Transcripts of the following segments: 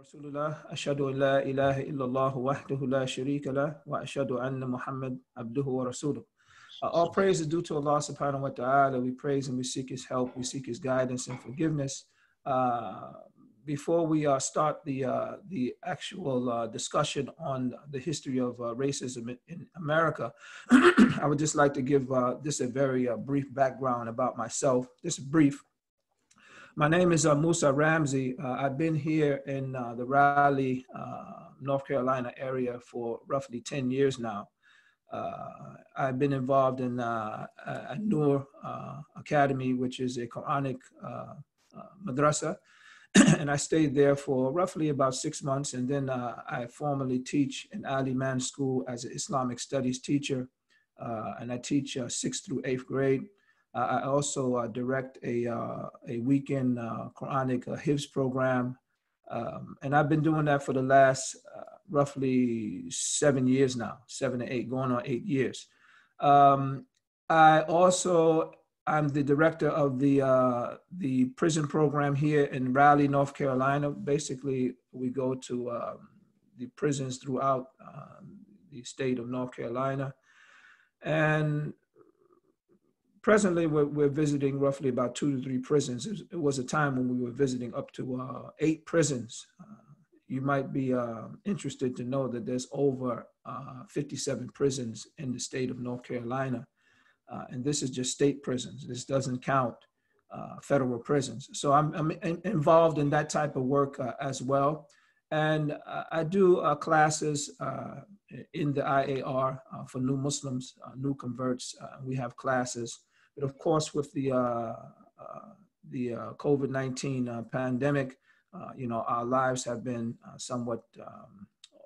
Rasulullah, ashhadu an la ilaha illallah wahdahu la sharika lah, wa ashhadu anna Muhammad abduhu wa rasuluh. All praise is due to Allah subhanahu wa ta'ala. We praise and we seek his help. We seek his guidance and forgiveness. Uh, Before we start the actual discussion on the history of racism in America, I would just like to give just a very brief background about myself. Just brief. My name is Musa Ramsey. I've been here in the Raleigh, North Carolina area for roughly 10 years now. I've been involved in Noor Academy, which is a Quranic madrasa, and I stayed there for roughly about 6 months. And then I formally teach in Ali Man School as an Islamic studies teacher, and I teach 6th through 8th grade. I also direct a weekend Quranic Hifz program, and I've been doing that for the last roughly 7 years now, 7 to 8, going on 8 years. I'm the director of the prison program here in Raleigh, North Carolina. Basically, we go to the prisons throughout the state of North Carolina, and presently, we're visiting roughly about 2 to 3 prisons. It was a time when we were visiting up to 8 prisons. You might be interested to know that there's over 57 prisons in the state of North Carolina. And this is just state prisons. This doesn't count federal prisons. So I'm involved in that type of work as well. And I do classes in the IAR for new Muslims, new converts. We have classes. But of course, with the COVID-19 pandemic, our lives have been somewhat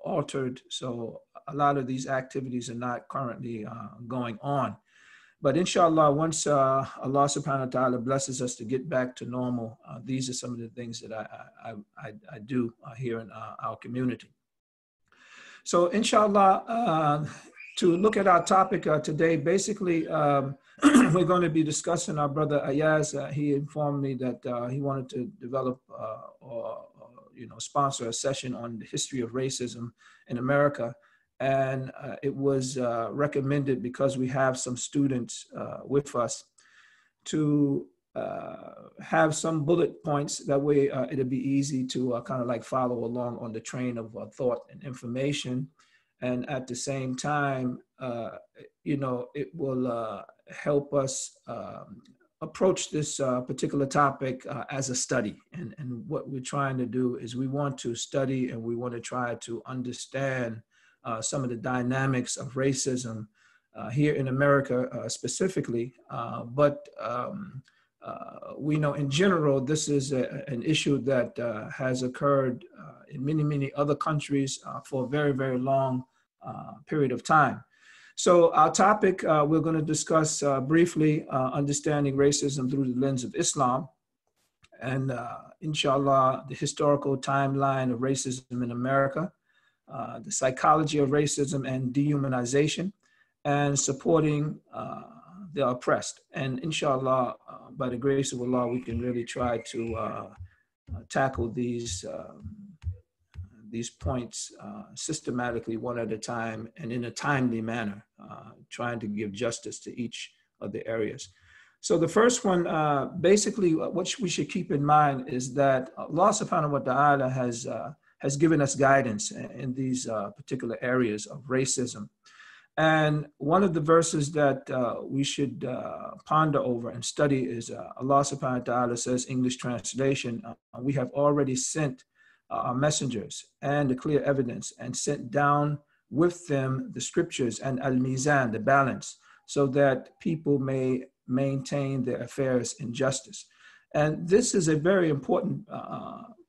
altered. So a lot of these activities are not currently going on. But inshallah, once Allah subhanahu wa ta'ala blesses us to get back to normal, these are some of the things that I do here in our community. So inshallah, to look at our topic today, basically, we're going to be discussing our brother Ayaz. He informed me that he wanted to develop or sponsor a session on the history of racism in America. And it was recommended, because we have some students with us, to have some bullet points. That way it'll be easy to kind of like follow along on the train of thought and information. And at the same time, it will help us approach this particular topic as a study. And what we're trying to do is we want to study and we want to try to understand some of the dynamics of racism here in America specifically. But we know in general, this is an issue that has occurred in many, many other countries for a very, very long period of time. So our topic, we're going to discuss briefly understanding racism through the lens of Islam, and inshallah, the historical timeline of racism in America, the psychology of racism and dehumanization, and supporting the oppressed. And inshallah, by the grace of Allah, we can really try to tackle these points systematically, one at a time, and in a timely manner, trying to give justice to each of the areas. So the first one, basically, what we should keep in mind is that Allah subhanahu wa ta'ala has given us guidance in these particular areas of racism. And one of the verses that we should ponder over and study is Allah subhanahu wa ta'ala says, English translation, we have already sent our messengers and the clear evidence, and sent down with them the scriptures and al-mizan, the balance, so that people may maintain their affairs in justice. And this is a very important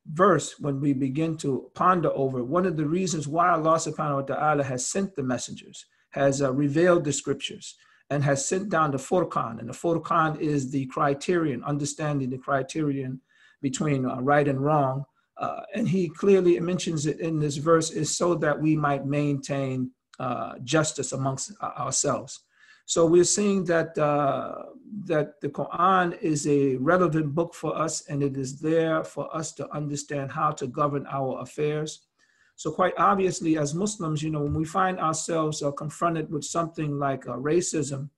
verse when we begin to ponder over one of the reasons why Allah subhanahu wa ta'ala has sent the messengers, has revealed the scriptures, and has sent down the Furqan. And the Furqan is the criterion, understanding the criterion between right and wrong. And he clearly mentions it in this verse, is so that we might maintain justice amongst ourselves. So we're seeing that that the Quran is a relevant book for us, and it is there for us to understand how to govern our affairs. So quite obviously, as Muslims, when we find ourselves confronted with something like racism,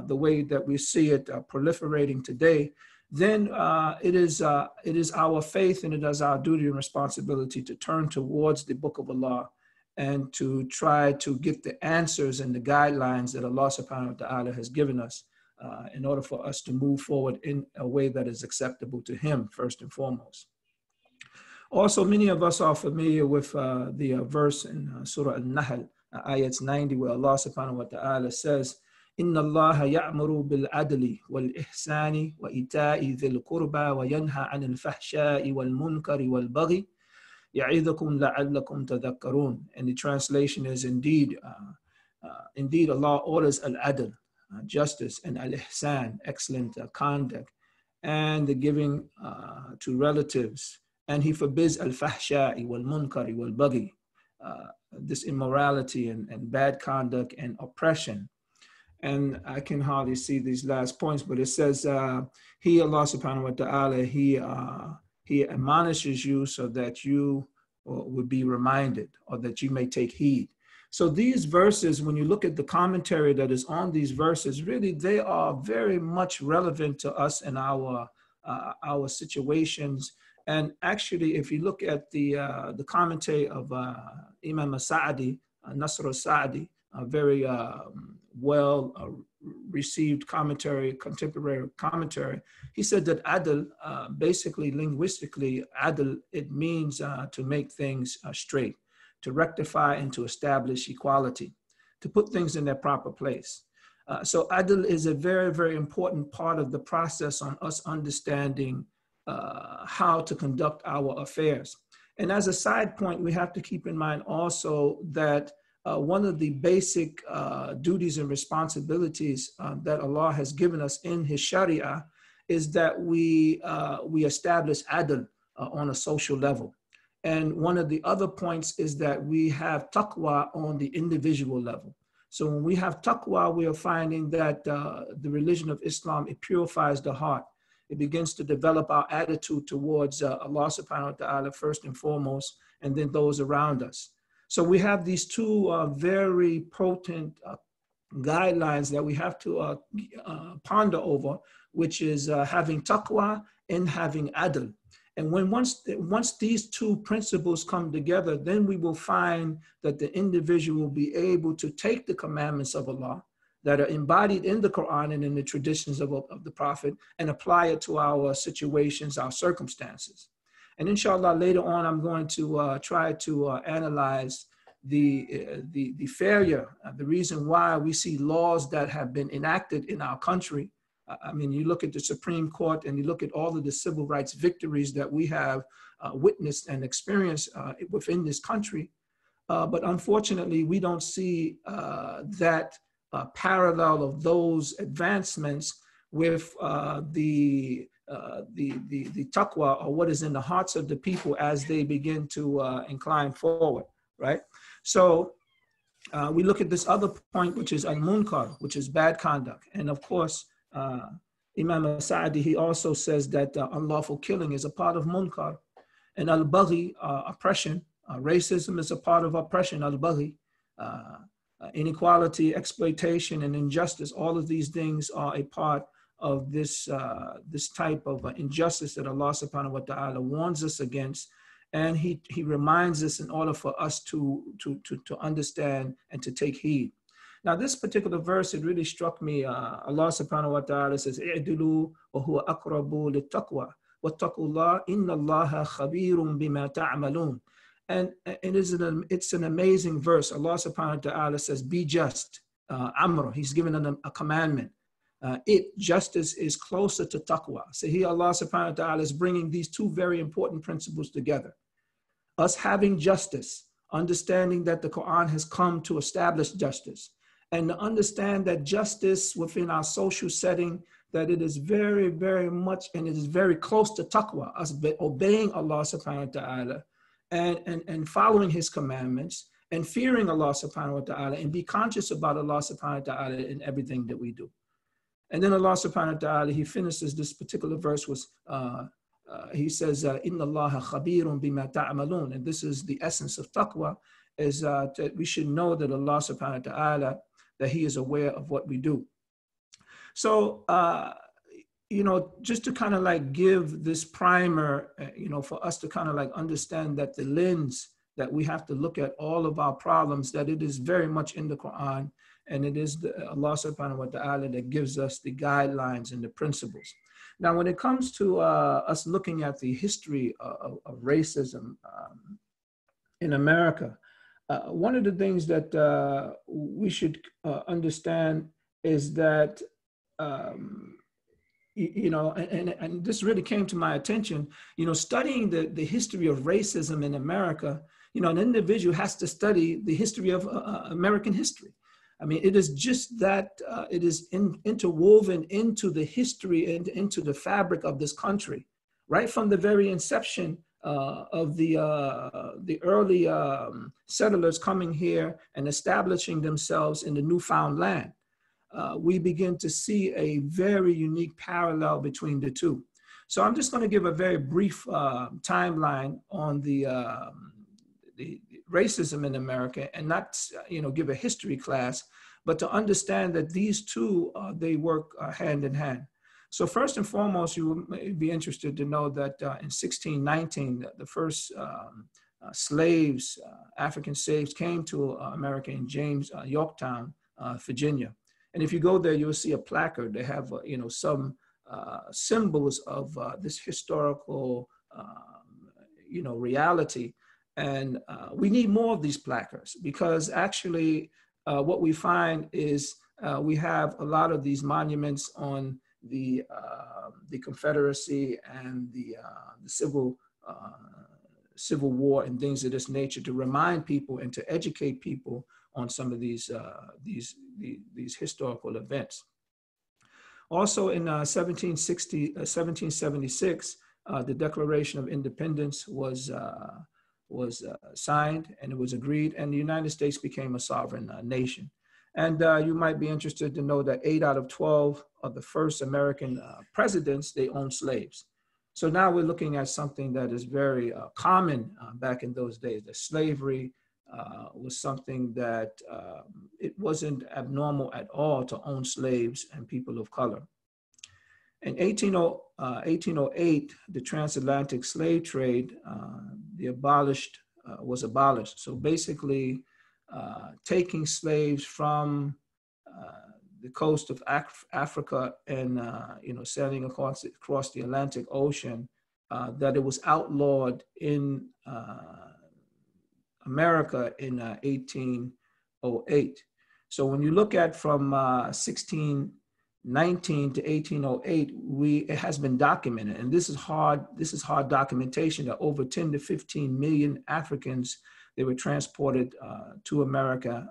the way that we see it proliferating today, then it is our faith and it is our duty and responsibility to turn towards the Book of Allah and to try to get the answers and the guidelines that Allah subhanahu wa ta'ala has given us in order for us to move forward in a way that is acceptable to Him, first and foremost. Also, many of us are familiar with the verse in Surah Al-Nahl, ayats 90, where Allah subhanahu wa ta'ala says, إِنَّ اللَّهَ يَأْمُرُ بِالْعَدْلِ وَالْإِحْسَانِ وَإِيتَاءِ ذِي الْقُرْبَى وَيَنْهَى عَنِ الْفَحْشَاءِ وَالْمُنْكَرِ وَالْبَغْيِ يَعِظُكُمْ لَعَلَّكُمْ تَذَكَّرُونَ. And the translation is indeed Allah orders al-adl, justice, and al-ihsan, excellent conduct, and the giving to relatives. And He forbids al-fahsha'i wal-munkari wal-baghi, this immorality and bad conduct and oppression. And I can hardly see these last points, but it says, He, Allah subhanahu wa ta'ala, He admonishes you so that you would be reminded, or that you may take heed. So these verses, when you look at the commentary that is on these verses, really they are very much relevant to us in our situations. And actually, if you look at the commentary of Imam Sa'di, Nasr al-Sa'di, a very well received commentary, contemporary commentary, he said that adl, basically linguistically, adl, it means to make things straight, to rectify and to establish equality, to put things in their proper place. So adl is a very, very important part of the process on us understanding how to conduct our affairs. And as a side point, we have to keep in mind also that one of the basic duties and responsibilities that Allah has given us in His Sharia is that we establish adl on a social level. And one of the other points is that we have taqwa on the individual level. So when we have taqwa, we are finding that the religion of Islam, it purifies the heart. It begins to develop our attitude towards Allah subhanahu wa ta'ala first and foremost, and then those around us. So we have these two very potent guidelines that we have to ponder over, which is having taqwa and having adl. And once these two principles come together, then we will find that the individual will be able to take the commandments of Allah that are embodied in the Quran and in the traditions of the Prophet and apply it to our situations, our circumstances. And inshallah, later on, I'm going to try to analyze the failure, the reason why we see laws that have been enacted in our country. I mean, you look at the Supreme Court and you look at all of the civil rights victories that we have witnessed and experienced within this country. But unfortunately, we don't see that parallel of those advancements with the taqwa, or what is in the hearts of the people as they begin to incline forward, right? So we look at this other point, which is al-munkar, which is bad conduct. And of course, Imam Sa'di, he also says that unlawful killing is a part of munkar. And al-baghi, oppression, racism is a part of oppression, al-baghi. Inequality, exploitation, and injustice, all of these things are a part of this type of injustice that Allah subhanahu wa ta'ala warns us against. And he reminds us in order for us to understand and to take heed. Now, this particular verse, it really struck me. Allah subhanahu wa ta'ala says, "I'dilu wa huwa aqrabu lit-taqwa, wattaqullah, inna Allaha khabirun bima ta'malun." And it's an amazing verse. Allah subhanahu wa ta'ala says, be just. Amr, He's given them a commandment. Justice is closer to taqwa. So here Allah subhanahu wa ta'ala is bringing these two very important principles together. Us having justice, understanding that the Quran has come to establish justice, and to understand that justice within our social setting, that it is very, very much, and it is very close to taqwa, us obeying Allah subhanahu wa ta'ala, and following His commandments, and fearing Allah subhanahu wa ta'ala, and be conscious about Allah subhanahu wa ta'ala in everything that we do. And then Allah subhanahu wa ta'ala, he finishes this particular verse with, he says, Inna Allaha khabirun bima ta'amalun. And this is the essence of taqwa, is that we should know that Allah subhanahu wa ta'ala, that he is aware of what we do. So, just to kind of like give this primer, for us to kind of like understand that the lens that we have to look at all of our problems, that it is very much in the Quran, and it is Allah subhanahu wa ta'ala that gives us the guidelines and the principles. Now, when it comes to us looking at the history of racism in America, one of the things that we should understand is that, and this really came to my attention, studying the history of racism in America, an individual has to study the history of American history. I mean, it is just that it is interwoven into the history and into the fabric of this country, right from the very inception of the early settlers coming here and establishing themselves in the newfound land. We begin to see a very unique parallel between the two. So I'm just going to give a very brief timeline on the racism in America, and not give a history class, but to understand that these two, they work hand in hand. So first and foremost, you may be interested to know that in 1619, the first slaves, African slaves, came to America in Yorktown, Virginia. And if you go there, you'll see a placard. They have, some symbols of this historical, reality. And we need more of these placards, because actually what we find is we have a lot of these monuments on the Confederacy and the Civil War and things of this nature, to remind people and to educate people on some of these historical events. Also in 1776, the Declaration of Independence was signed, and it was agreed, and the United States became a sovereign nation. And you might be interested to know that 8 out of 12 of the first American presidents, they owned slaves. So now we're looking at something that is very common back in those days, that slavery was something that it wasn't abnormal at all to own slaves and people of color. In 1808, the transatlantic slave trade was abolished. So basically, taking slaves from the coast of Africa and sailing across the Atlantic Ocean, that it was outlawed in America in 1808. So when you look at from 1619 to 1808, it has been documented, and this is hard documentation, that over 10 to 15 million Africans, they were transported to America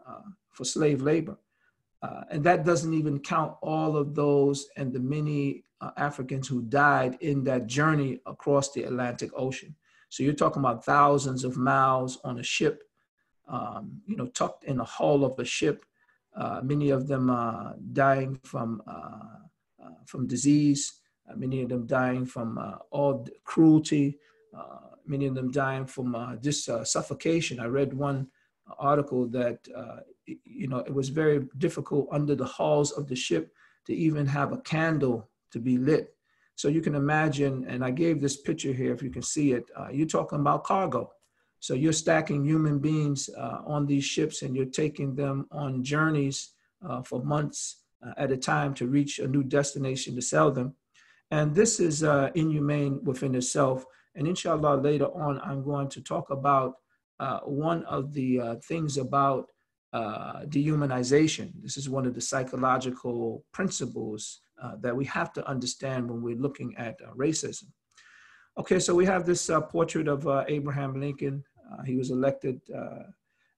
for slave labor. And that doesn't even count all of those and the many Africans who died in that journey across the Atlantic Ocean. So you're talking about thousands of miles on a ship, tucked in the hull of a ship. Many of them dying from disease. Many of them dying from all cruelty. Many of them dying from just suffocation. I read one article that it was very difficult under the hulls of the ship to even have a candle to be lit. So you can imagine, and I gave this picture here if you can see it, you're talking about cargo. So you're stacking human beings on these ships, and you're taking them on journeys for months at a time to reach a new destination to sell them. And this is inhumane within itself. And inshallah, later on, I'm going to talk about one of the things about dehumanization. This is one of the psychological principles that we have to understand when we're looking at racism. Okay, so we have this portrait of Abraham Lincoln. He was elected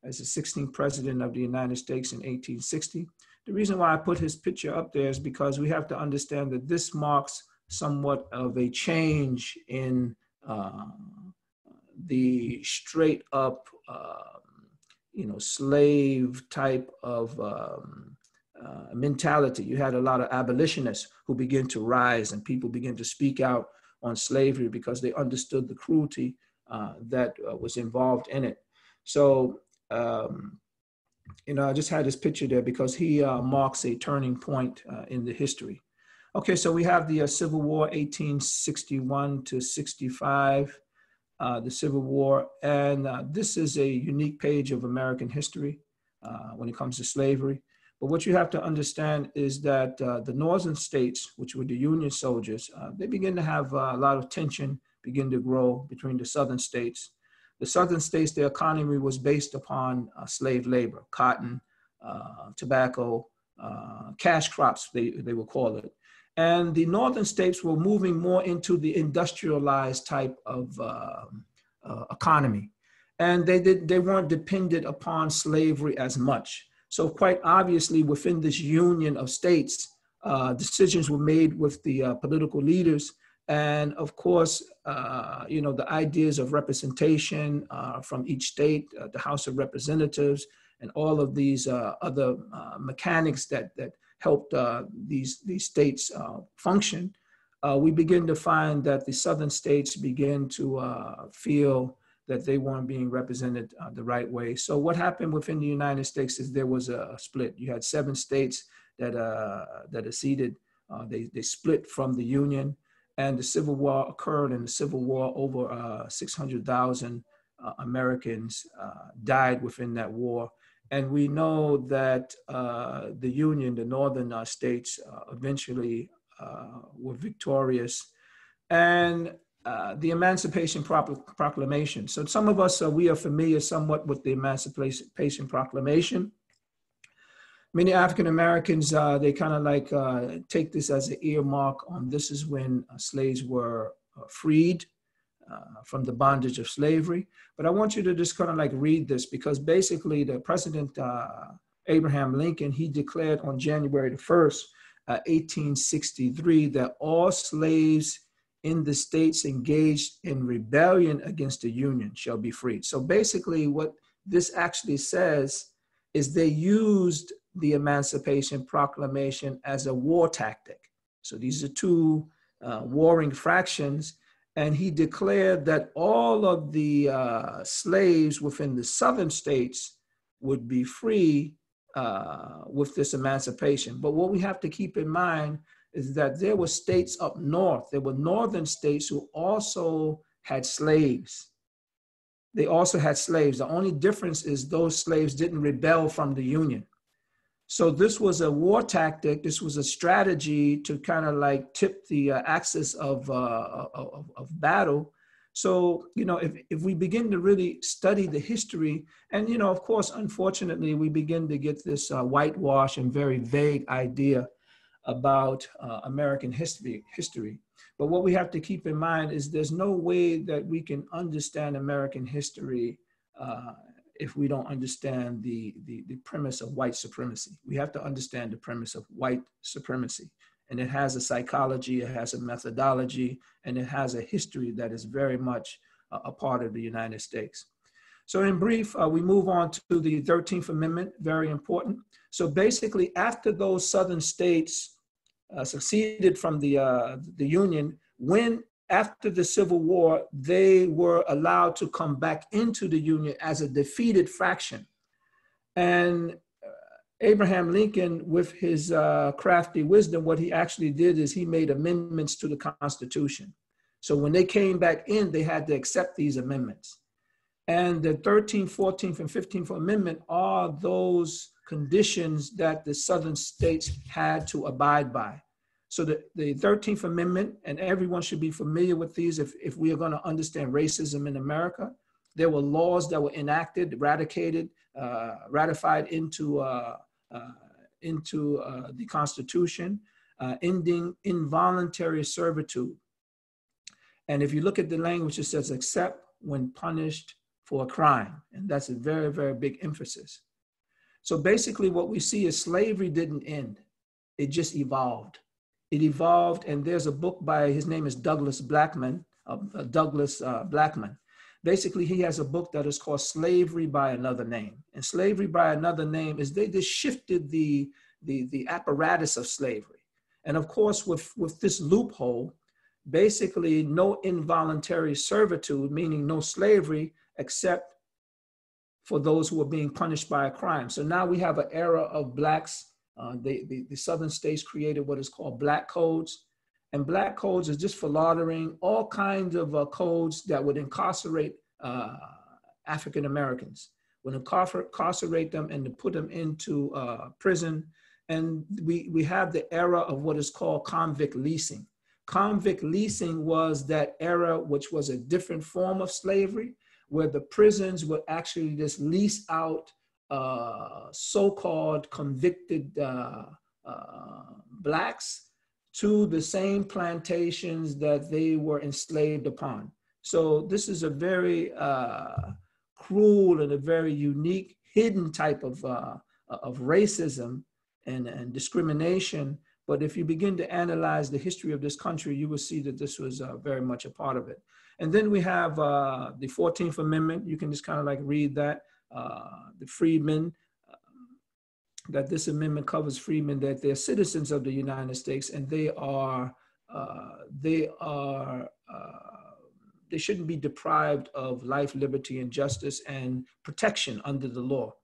as the 16th president of the United States in 1860. The reason why I put his picture up there is because we have to understand that this marks somewhat of a change in the straight up, slave type of mentality. You had a lot of abolitionists who began to rise, and people began to speak out on slavery because they understood the cruelty that was involved in it. So, I just had this picture there because he marks a turning point in the history. Okay, so we have the Civil War, 1861 to 65, the Civil War, and this is a unique page of American history when it comes to slavery. But what you have to understand is that the northern states, which were the Union soldiers, they begin to have a lot of tension begin to grow between the southern states. The southern states, their economy was based upon slave labor, cotton, tobacco, cash crops, they would call it. And the northern states were moving more into the industrialized type of economy. And they weren't dependent upon slavery as much. So quite obviously within this union of states, decisions were made with the political leaders. And of course, the ideas of representation from each state, the House of Representatives, and all of these other mechanics that helped these states function, we begin to find that the southern states begin to feel that they weren't being represented the right way. So what happened within the United States is there was a split. You had 7 states that acceded. They split from the Union, and the Civil War occurred. In the Civil War, over 600,000 Americans died within that war. And we know that the Union, the northern states, eventually were victorious. And the Emancipation Proclamation. So some of us, we are familiar somewhat with the Emancipation Proclamation. Many African Americans, they kind of like take this as an earmark on this is when slaves were freed from the bondage of slavery. But I want you to just kind of like read this, because basically the President Abraham Lincoln, he declared on January the 1st, 1863, that all slaves in the states engaged in rebellion against the Union shall be freed. So basically what this actually says is they used the Emancipation Proclamation as a war tactic. So these are two warring fractions, and he declared that all of the slaves within the southern states would be free with this emancipation. But what we have to keep in mind is that there were states up north, there were northern states who also had slaves. They also had slaves. The only difference is those slaves didn't rebel from the Union. So this was a war tactic. This was a strategy to kind of like tip the axis of battle. So, if we begin to really study the history, and, of course, unfortunately, we begin to get this whitewash and very vague idea about American history. But what we have to keep in mind is there's no way that we can understand American history if we don't understand the premise of white supremacy. We have to understand the premise of white supremacy. And it has a psychology, it has a methodology, and it has a history that is very much a part of the United States. So in brief, we move on to the 13th Amendment, very important. So basically, after those southern states seceded from the Union, after the Civil War, they were allowed to come back into the Union as a defeated fraction. And Abraham Lincoln, with his crafty wisdom, what he actually did is he made amendments to the Constitution. So when they came back in, they had to accept these amendments. And the 13th, 14th, and 15th Amendment are those conditions that the southern states had to abide by. So the 13th Amendment, and everyone should be familiar with these if we are going to understand racism in America. There were laws that were enacted, ratified into the Constitution, ending involuntary servitude. And if you look at the language, it says except when punished for a crime. And that's a very, very big emphasis. So basically what we see is slavery didn't end. It just evolved. It evolved, and there's a book by, his name is Douglas Blackman. Basically, he has a book that is called Slavery by Another Name. And slavery by another name is they just shifted the apparatus of slavery. And of course, with this loophole, basically no involuntary servitude, meaning no slavery, except for those who are being punished by a crime. So now we have an era of blacks. The southern states created what is called black codes. And black codes is just for laundering, all kinds of codes that would incarcerate African Americans, would incarcerate them and to put them into prison. And we have the era of what is called convict leasing. Convict leasing was that era which was a different form of slavery, where the prisons would actually just lease out so-called convicted blacks to the same plantations that they were enslaved upon. So this is a very cruel and a very unique, hidden type of racism and discrimination. But if you begin to analyze the history of this country, you will see that this was very much a part of it. And then we have the 14th Amendment. You can just kind of like read that. The freedmen, that this amendment covers freedmen, that they're citizens of the United States, and they shouldn't be deprived of life, liberty, and justice and protection under the law.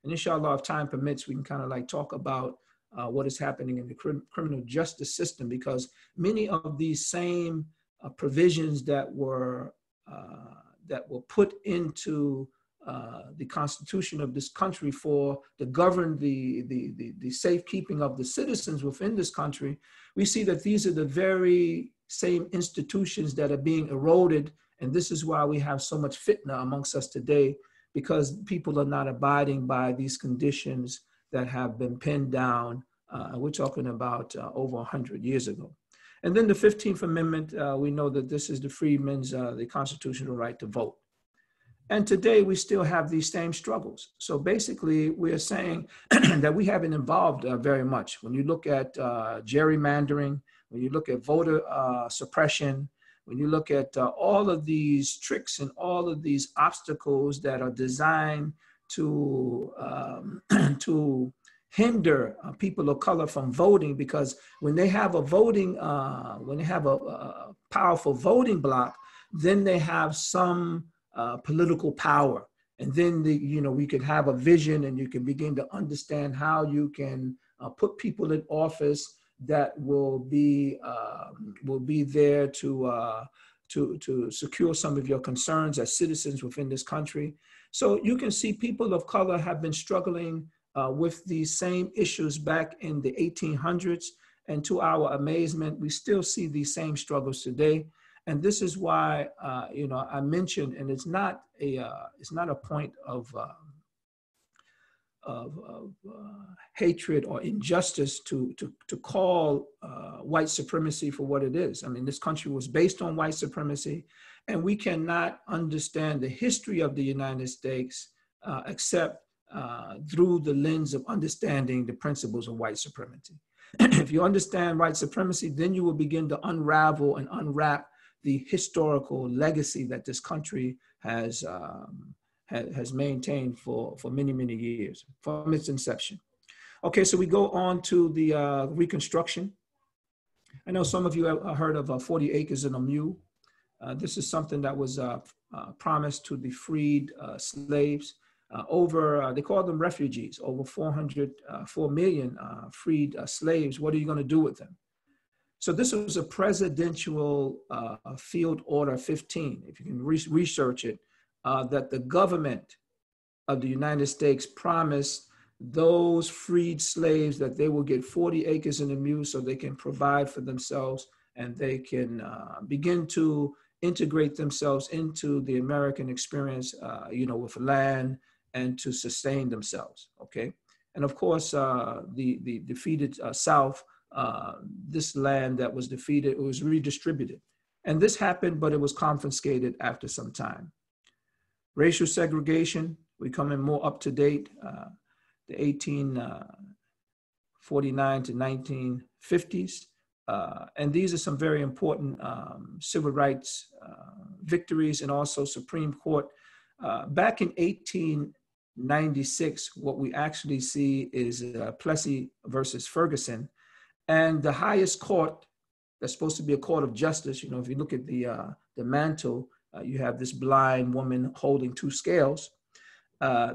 And inshallah, if time permits, we can kind of like talk about what is happening in the criminal justice system, because many of these same provisions that were put into the Constitution of this country to govern the safekeeping of the citizens within this country, we see that these are the very same institutions that are being eroded. And this is why we have so much fitna amongst us today, because people are not abiding by these conditions that have been pinned down. We're talking about over 100 years ago. And then the 15th Amendment, we know that this is the freedmen's, the constitutional right to vote. And today we still have these same struggles. So basically we're saying that we haven't evolved very much. When you look at gerrymandering, when you look at voter suppression, when you look at all of these tricks and all of these obstacles that are designed to hinder people of color from voting, because when they have a voting, when they have a powerful voting bloc, then they have some political power. And then we could have a vision, and you can begin to understand how you can put people in office that will be there to secure some of your concerns as citizens within this country. So you can see people of color have been struggling with these same issues back in the 1800s. And to our amazement, we still see these same struggles today. And this is why, I mentioned, and it's not a point of hatred or injustice to call white supremacy for what it is. I mean, this country was based on white supremacy, and we cannot understand the history of the United States except through the lens of understanding the principles of white supremacy. If you understand white supremacy, then you will begin to unravel and unwrap the historical legacy that this country has maintained for many, many years, from its inception. Okay, so we go on to the Reconstruction. I know some of you have heard of 40 acres and a mule. This is something that was promised to the freed slaves. They call them refugees, over 4 million freed slaves. What are you going to do with them? So this was a presidential field order 15, if you can research it, that the government of the United States promised those freed slaves that they will get 40 acres and a mule so they can provide for themselves, and they can begin to integrate themselves into the American experience, with land, and to sustain themselves, okay? And of course, the defeated South, this land that was defeated, it was redistributed. And this happened, but it was confiscated after some time. Racial segregation, we come in more up to date, the 1849 to 1950s. And these are some very important civil rights victories and also Supreme Court. Back in 1896, what we actually see is Plessy versus Ferguson. And the highest court, that's supposed to be a court of justice, you know, if you look at the mantle, you have this blind woman holding two scales.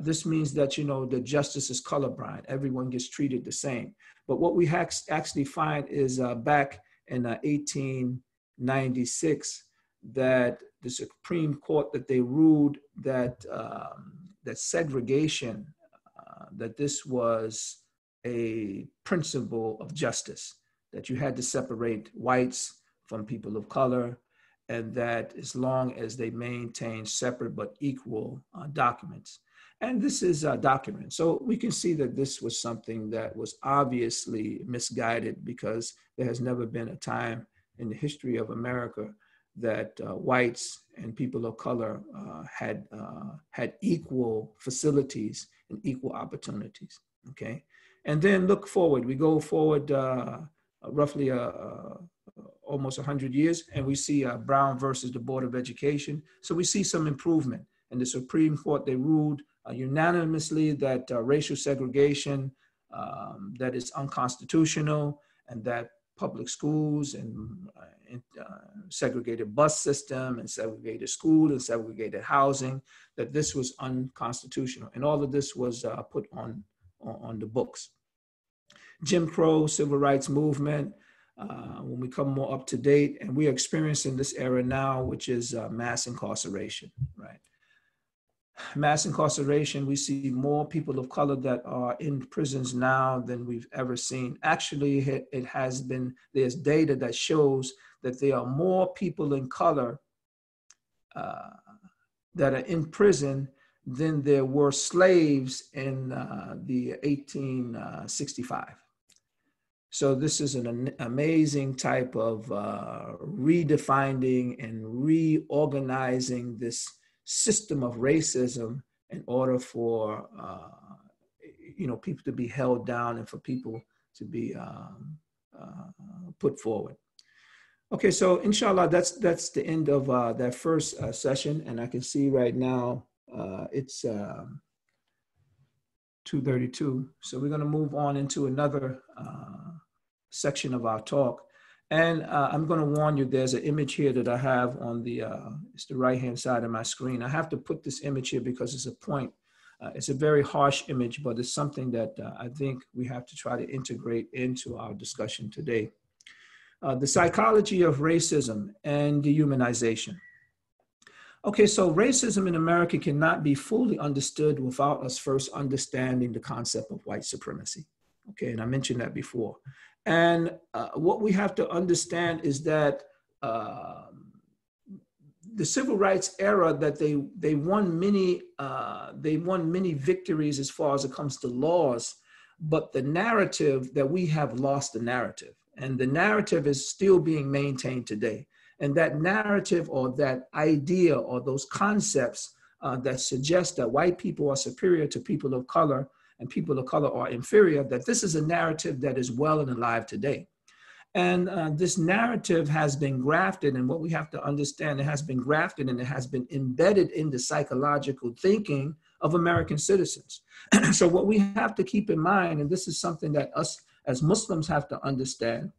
This means that, you know, the justice is colorblind. Everyone gets treated the same. But what we actually find is back in 1896, that the Supreme Court, that they ruled that that segregation, that this was a principle of justice, that you had to separate whites from people of color, and that as long as they maintain separate but equal documents. And this is a document. So we can see that this was something that was obviously misguided, because there has never been a time in the history of America that whites and people of color had equal facilities and equal opportunities, okay? And then look forward, we go forward roughly almost 100 years, and we see Brown versus the Board of Education. So we see some improvement. In the Supreme Court, they ruled unanimously that racial segregation, that is unconstitutional, and that public schools and segregated bus system and segregated school and segregated housing, that this was unconstitutional. And all of this was put on the books. Jim Crow, civil rights movement, when we come more up to date, and we are experiencing this era now, which is mass incarceration, right? Mass incarceration, we see more people of color that are in prisons now than we've ever seen. Actually, it has been, there's data that shows that there are more people in color that are in prison than there were slaves in the 1865. So this is an amazing type of redefining and reorganizing this system of racism in order for you know, people to be held down and for people to be put forward. Okay, so inshallah, that's the end of that first session, and I can see right now it's 2:32. So we're going to move on into another section of our talk. And I'm going to warn you, there's an image here that I have on the, it's the right-hand side of my screen. I have to put this image here because it's a point. It's a very harsh image, but it's something that I think we have to try to integrate into our discussion today. The psychology of racism and dehumanization. Okay, so racism in America cannot be fully understood without us first understanding the concept of white supremacy. Okay, and I mentioned that before. And what we have to understand is that the civil rights era, that they won many victories as far as it comes to laws, but the narrative, that we have lost the narrative, and the narrative is still being maintained today. And that narrative, or that idea, or those concepts that suggest that white people are superior to people of color and people of color are inferior, that this is a narrative that is well and alive today. And this narrative has been grafted, and what we have to understand, it has been grafted and it has been embedded in the psychological thinking of American citizens. So what we have to keep in mind, and this is something that us as Muslims have to understand,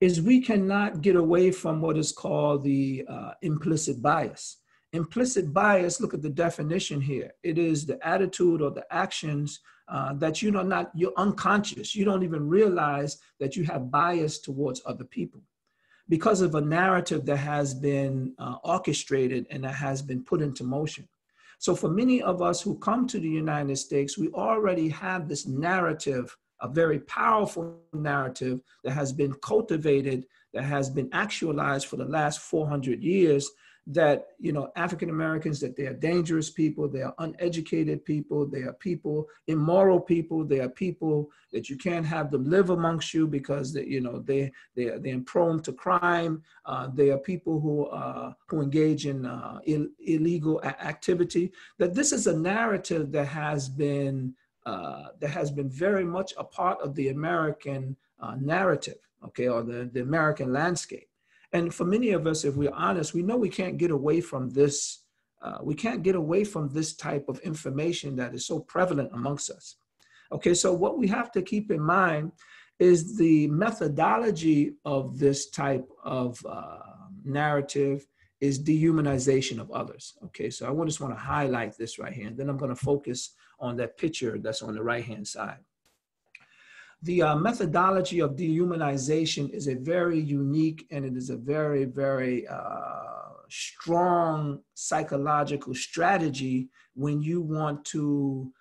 is we cannot get away from what is called the implicit bias. Implicit bias, look at the definition here. It is the attitude or the actions that you're unconscious. You don't even realize that you have bias towards other people because of a narrative that has been orchestrated and that has been put into motion. So for many of us who come to the United States, we already have this narrative, a very powerful narrative that has been cultivated, that has been actualized for the last 400 years, that, you know, African Americans, that they are dangerous people, they are uneducated people, they are people, immoral people, they are people that you can't have them live amongst you because they, you know, they're prone to crime. They are people who engage in illegal activity. That this is a narrative that has been very much a part of the American narrative, okay, or the American landscape. And for many of us, if we're honest, we know we can't get away from this. We can't get away from this type of information that is so prevalent amongst us. Okay, so what we have to keep in mind is the methodology of this type of narrative is dehumanization of others. Okay, so I just want to highlight this right here, and then I'm going to focus on that picture that's on the right-hand side. The methodology of dehumanization is a very unique, and it is a very, very strong psychological strategy when you want to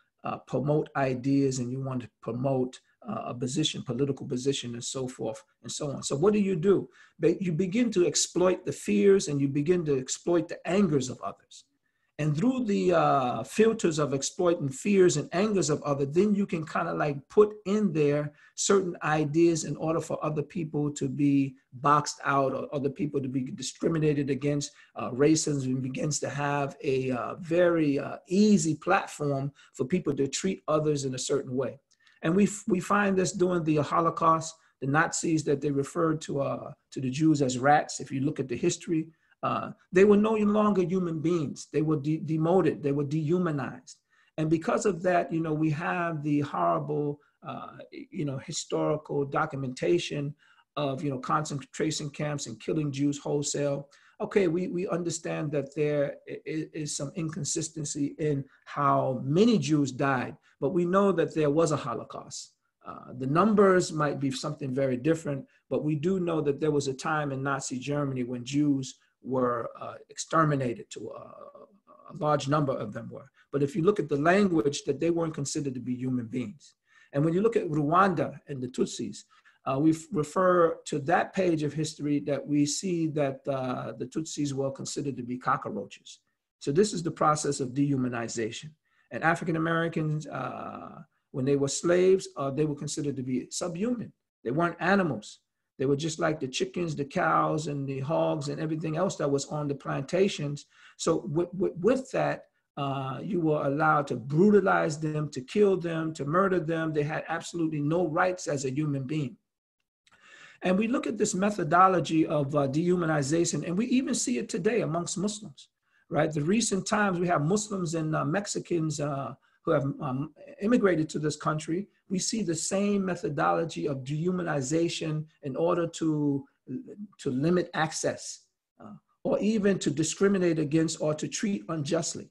promote ideas and you want to promote a position, political position, and so forth and so on. So what do? You begin to exploit the fears and you begin to exploit the angers of others. And through the filters of exploiting fears and angers of others, then you can kind of like put in there certain ideas in order for other people to be boxed out or other people to be discriminated against. Racism begins to have a very easy platform for people to treat others in a certain way. And we find this during the Holocaust, the Nazis that they referred to the Jews as rats. If you look at the history, they were no longer human beings. They were demoted. They were dehumanized. And because of that, we have the horrible, historical documentation of, concentration camps and killing Jews wholesale. Okay, we understand that there is some inconsistency in how many Jews died, but we know that there was a Holocaust. The numbers might be something very different, but we do know that there was a time in Nazi Germany when Jews were exterminated. To a large number of them were. But if you look at the language, that they weren't considered to be human beings. And when you look at Rwanda and the Tutsis, we refer to that page of history that we see that the Tutsis were considered to be cockroaches. So this is the process of dehumanization. And African Americans, when they were slaves, they were considered to be subhuman. They weren't animals. They were just like the chickens, the cows, and the hogs, and everything else that was on the plantations. So with that, you were allowed to brutalize them, to kill them, to murder them. They had absolutely no rights as a human being. And we look at this methodology of dehumanization, and we even see it today amongst Muslims, right? The recent times we have Muslims and Mexicans who have immigrated to this country. We see the same methodology of dehumanization in order to limit access or even to discriminate against or to treat unjustly.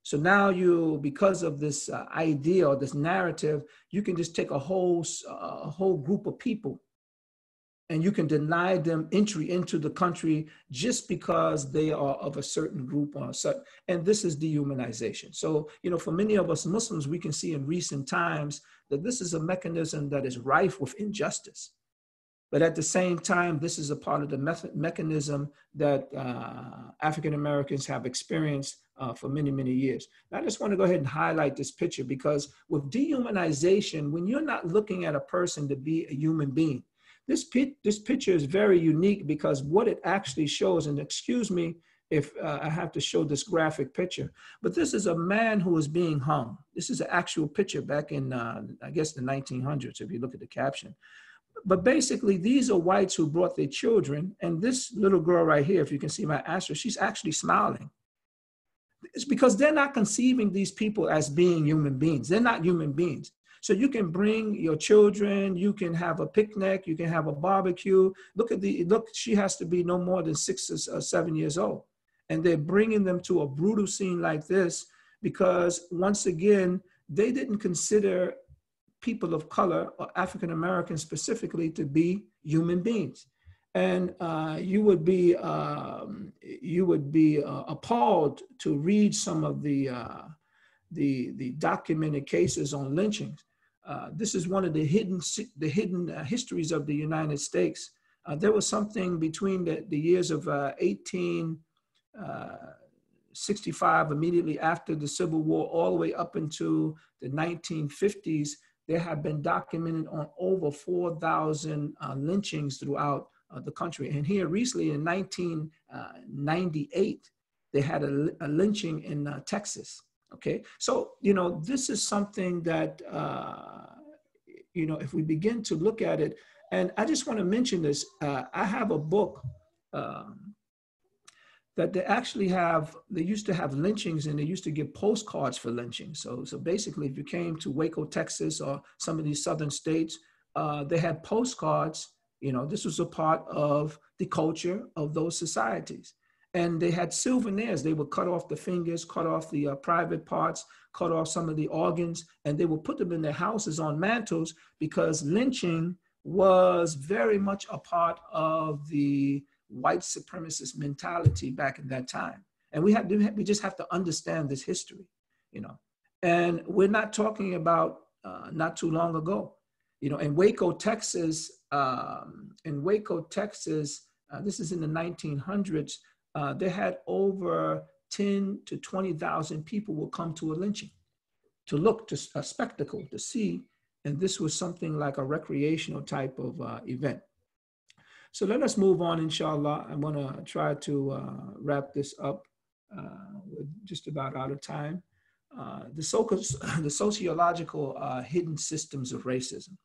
So now because of this idea or this narrative, you can just take a whole group of people and you can deny them entry into the country just because they are of a certain group or such. And this is dehumanization. So, for many of us Muslims, we can see in recent times that this is a mechanism that is rife with injustice. But at the same time, this is a part of the mechanism that African Americans have experienced for many, many years. And I just want to go ahead and highlight this picture because with dehumanization, when you're not looking at a person to be a human being, this picture is very unique because what it actually shows, and excuse me if I have to show this graphic picture, but this is a man who is being hung. This is an actual picture back in, I guess, the 1900s, if you look at the caption. But basically, these are whites who brought their children, and this little girl right here, if you can see my asterisk, she's actually smiling. It's because they're not conceiving these people as being human beings. They're not human beings. So you can bring your children, you can have a picnic, you can have a barbecue. Look, she has to be no more than 6 or 7 years old. And they're bringing them to a brutal scene like this because, once again, they didn't consider people of color or African Americans specifically to be human beings. And you would be appalled to read some of the documented cases on lynchings. This is one of the hidden histories of the United States. There was something between the years of 1865, immediately after the Civil War, all the way up into the 1950s. There have been documented on over 4,000 lynchings throughout the country. And here recently in 1998, they had a lynching in Texas. Okay, so, this is something that, if we begin to look at it, and I just want to mention this, I have a book um, that they used to have lynchings, and they used to give postcards for lynching. So basically, if you came to Waco, Texas, or some of these southern states, they had postcards. This was a part of the culture of those societies. And they had souvenirs. They would cut off the fingers, cut off the private parts, cut off some of the organs, and they would put them in their houses on mantles, because lynching was very much a part of the white supremacist mentality back in that time. And we just have to understand this history, and we're not talking about not too long ago, in Waco, Texas, this is in the 1900s, they had over 10 to 20,000 people will come to a lynching to look, to a spectacle, to see. And this was something like a recreational type of event. So let us move on, inshallah. I'm going to try to wrap this up. We're just about out of time. The sociological hidden systems of racism.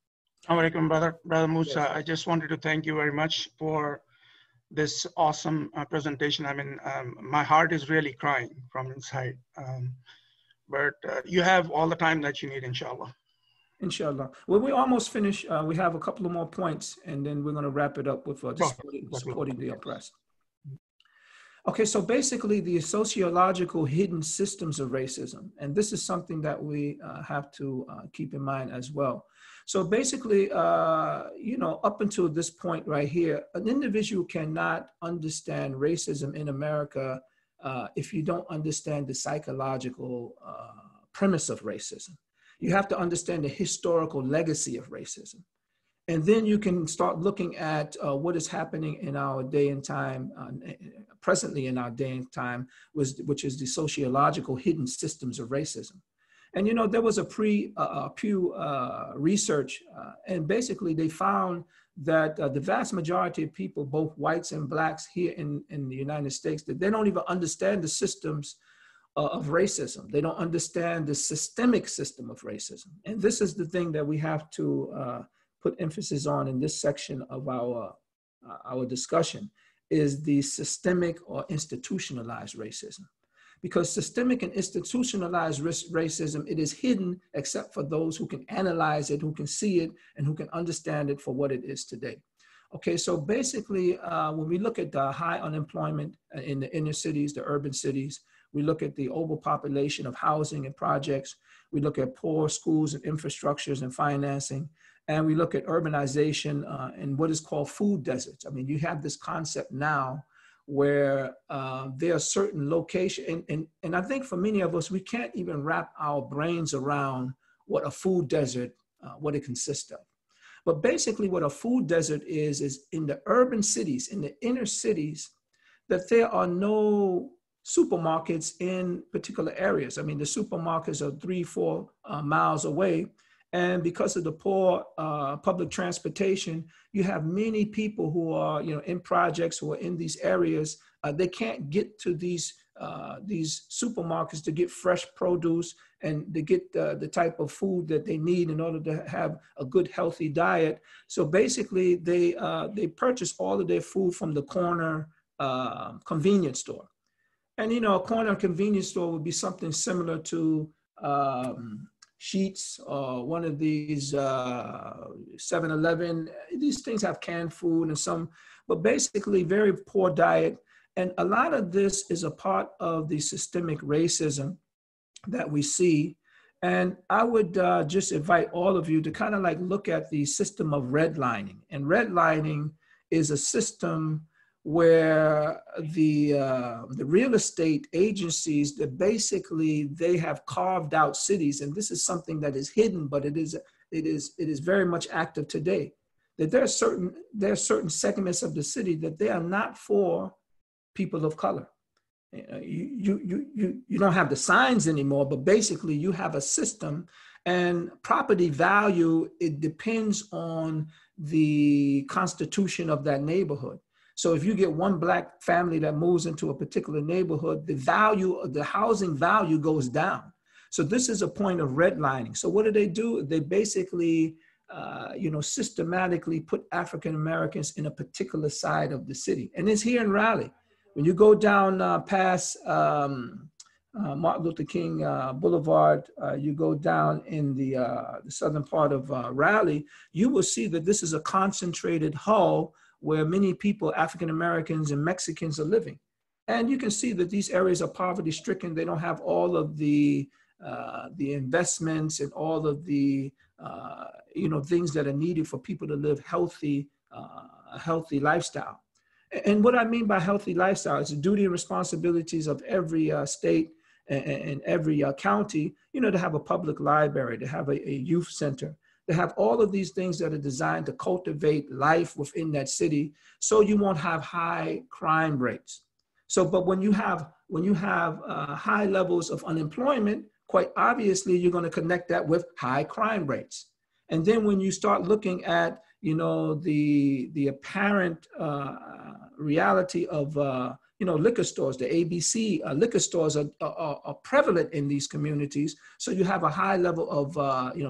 Assalamualaikum, Brother Musa. Yes. I just wanted to thank you very much for this awesome presentation. I mean, my heart is really crying from inside. But you have all the time that you need, inshallah. Inshallah. Well, we're almost finished. We have a couple of more points, and then we're going to wrap it up with supporting the oppressed. Okay, so basically the sociological hidden systems of racism, and this is something that we have to keep in mind as well. So basically, up until this point right here, an individual cannot understand racism in America if you don't understand the psychological premise of racism. You have to understand the historical legacy of racism. And then you can start looking at what is happening in our day and time, presently in our day and time, which is the sociological hidden systems of racism. And, there was a Pew research, and basically they found that the vast majority of people, both whites and blacks here in the United States, that they don't even understand the systems of racism. They don't understand the systemic system of racism. And this is the thing that we have to put emphasis on in this section of our discussion, is the systemic or institutionalized racism. Because systemic and institutionalized racism, it is hidden except for those who can analyze it, who can see it, and who can understand it for what it is today. Okay, so basically, when we look at the high unemployment in the inner cities, the urban cities, we look at the overpopulation of housing and projects, we look at poor schools and infrastructures and financing, and we look at urbanization and what is called food deserts. I mean, you have this concept now where there are certain locations, and I think for many of us, we can't even wrap our brains around what a food desert, what it consists of. But basically what a food desert is in the urban cities, in the inner cities, that there are no supermarkets in particular areas. I mean, the supermarkets are 3-4 miles away. And because of the poor public transportation, you have many people who are, in projects, who are in these areas. They can't get to these supermarkets to get fresh produce and to get the type of food that they need in order to have a good, healthy diet. So basically, they purchase all of their food from the corner convenience store. And, a corner convenience store would be something similar to Sheets or one of these 7-Eleven. These things have canned food and some, but basically very poor diet. And a lot of this is a part of the systemic racism that we see. And I would just invite all of you to kind of like look at the system of redlining. And redlining is a system where the real estate agencies, that basically they have carved out cities, and this is something that is hidden, but it is very much active today. That there are certain segments of the city that they are not for people of color. You don't have the signs anymore, but basically you have a system, and property value, it depends on the constitution of that neighborhood. So if you get one black family that moves into a particular neighborhood, the value of the housing value goes down. So this is a point of redlining. So what do? They basically systematically put African Americans in a particular side of the city. And it's here in Raleigh. When you go down past Martin Luther King Boulevard, you go down in the southern part of Raleigh, you will see that this is a concentrated hall where many people, African Americans and Mexicans, are living. And you can see that these areas are poverty stricken. They don't have all of the investments and all of the things that are needed for people to live a healthy lifestyle. And what I mean by healthy lifestyle is the duty and responsibilities of every state and every county, to have a public library, to have a youth center, to have all of these things that are designed to cultivate life within that city, so you won't have high crime rates. So, but when you have high levels of unemployment, quite obviously you're going to connect that with high crime rates. And then when you start looking at the apparent reality of liquor stores, the ABC liquor stores are prevalent in these communities. So you have a high level of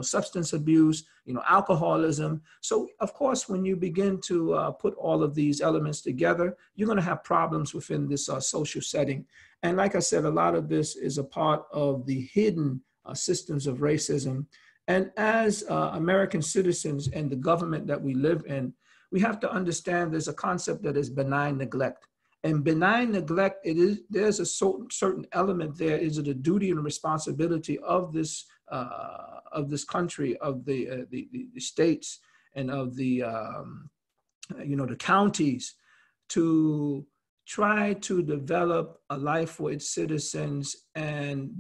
substance abuse, alcoholism. So of course, when you begin to put all of these elements together, you're going to have problems within this social setting. And like I said, a lot of this is a part of the hidden systems of racism. And as American citizens and the government that we live in, we have to understand there's a concept that is benign neglect. And benign neglect, there's a certain element there. Is it a duty and responsibility of this country, of the states, and of the counties, to try to develop a life for its citizens. And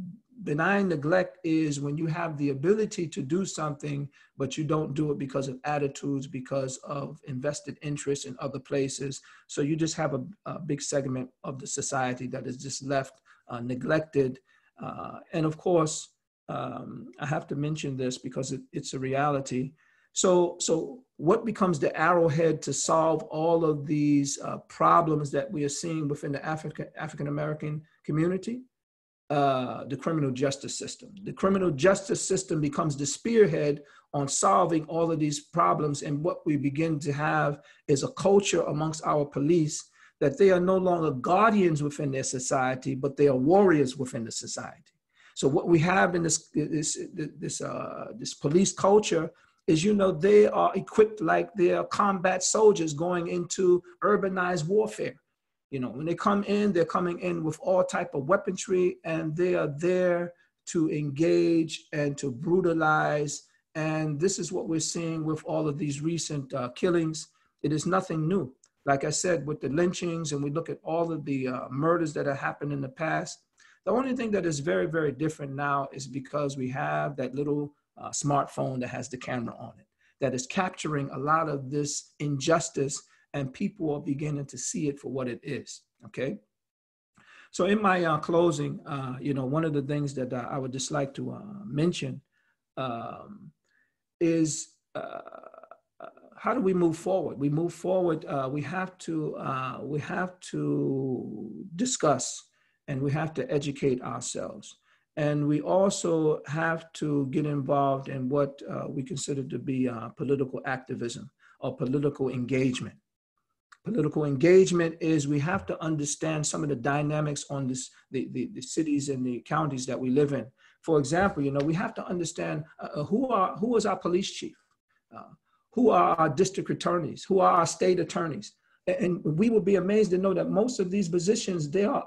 benign neglect is when you have the ability to do something, but you don't do it because of attitudes, because of invested interests in other places. So you just have a big segment of the society that is just left neglected. And of course, I have to mention this because it's a reality. So what becomes the arrowhead to solve all of these problems that we are seeing within the African-American community? The criminal justice system. The criminal justice system becomes the spearhead on solving all of these problems. And what we begin to have is a culture amongst our police that they are no longer guardians within their society, but they are warriors within the society. So what we have in this police culture is, they are equipped like they are combat soldiers going into urbanized warfare. When they come in, they're coming in with all type of weaponry, and they are there to engage and to brutalize. And this is what we're seeing with all of these recent killings. It is nothing new. Like I said, with the lynchings, and we look at all of the murders that have happened in the past, the only thing that is very, very different now is because we have that little smartphone that has the camera on it, that is capturing a lot of this injustice, and people are beginning to see it for what it is, okay? So in my closing, one of the things that I would just like to mention is how do we move forward? We move forward, we have to discuss, and we have to educate ourselves. And we also have to get involved in what we consider to be political activism or political engagement. Political engagement is we have to understand some of the dynamics on the cities and the counties that we live in. For example, we have to understand who is our police chief, who are our district attorneys, who are our state attorneys. And we will be amazed to know that most of these positions, they are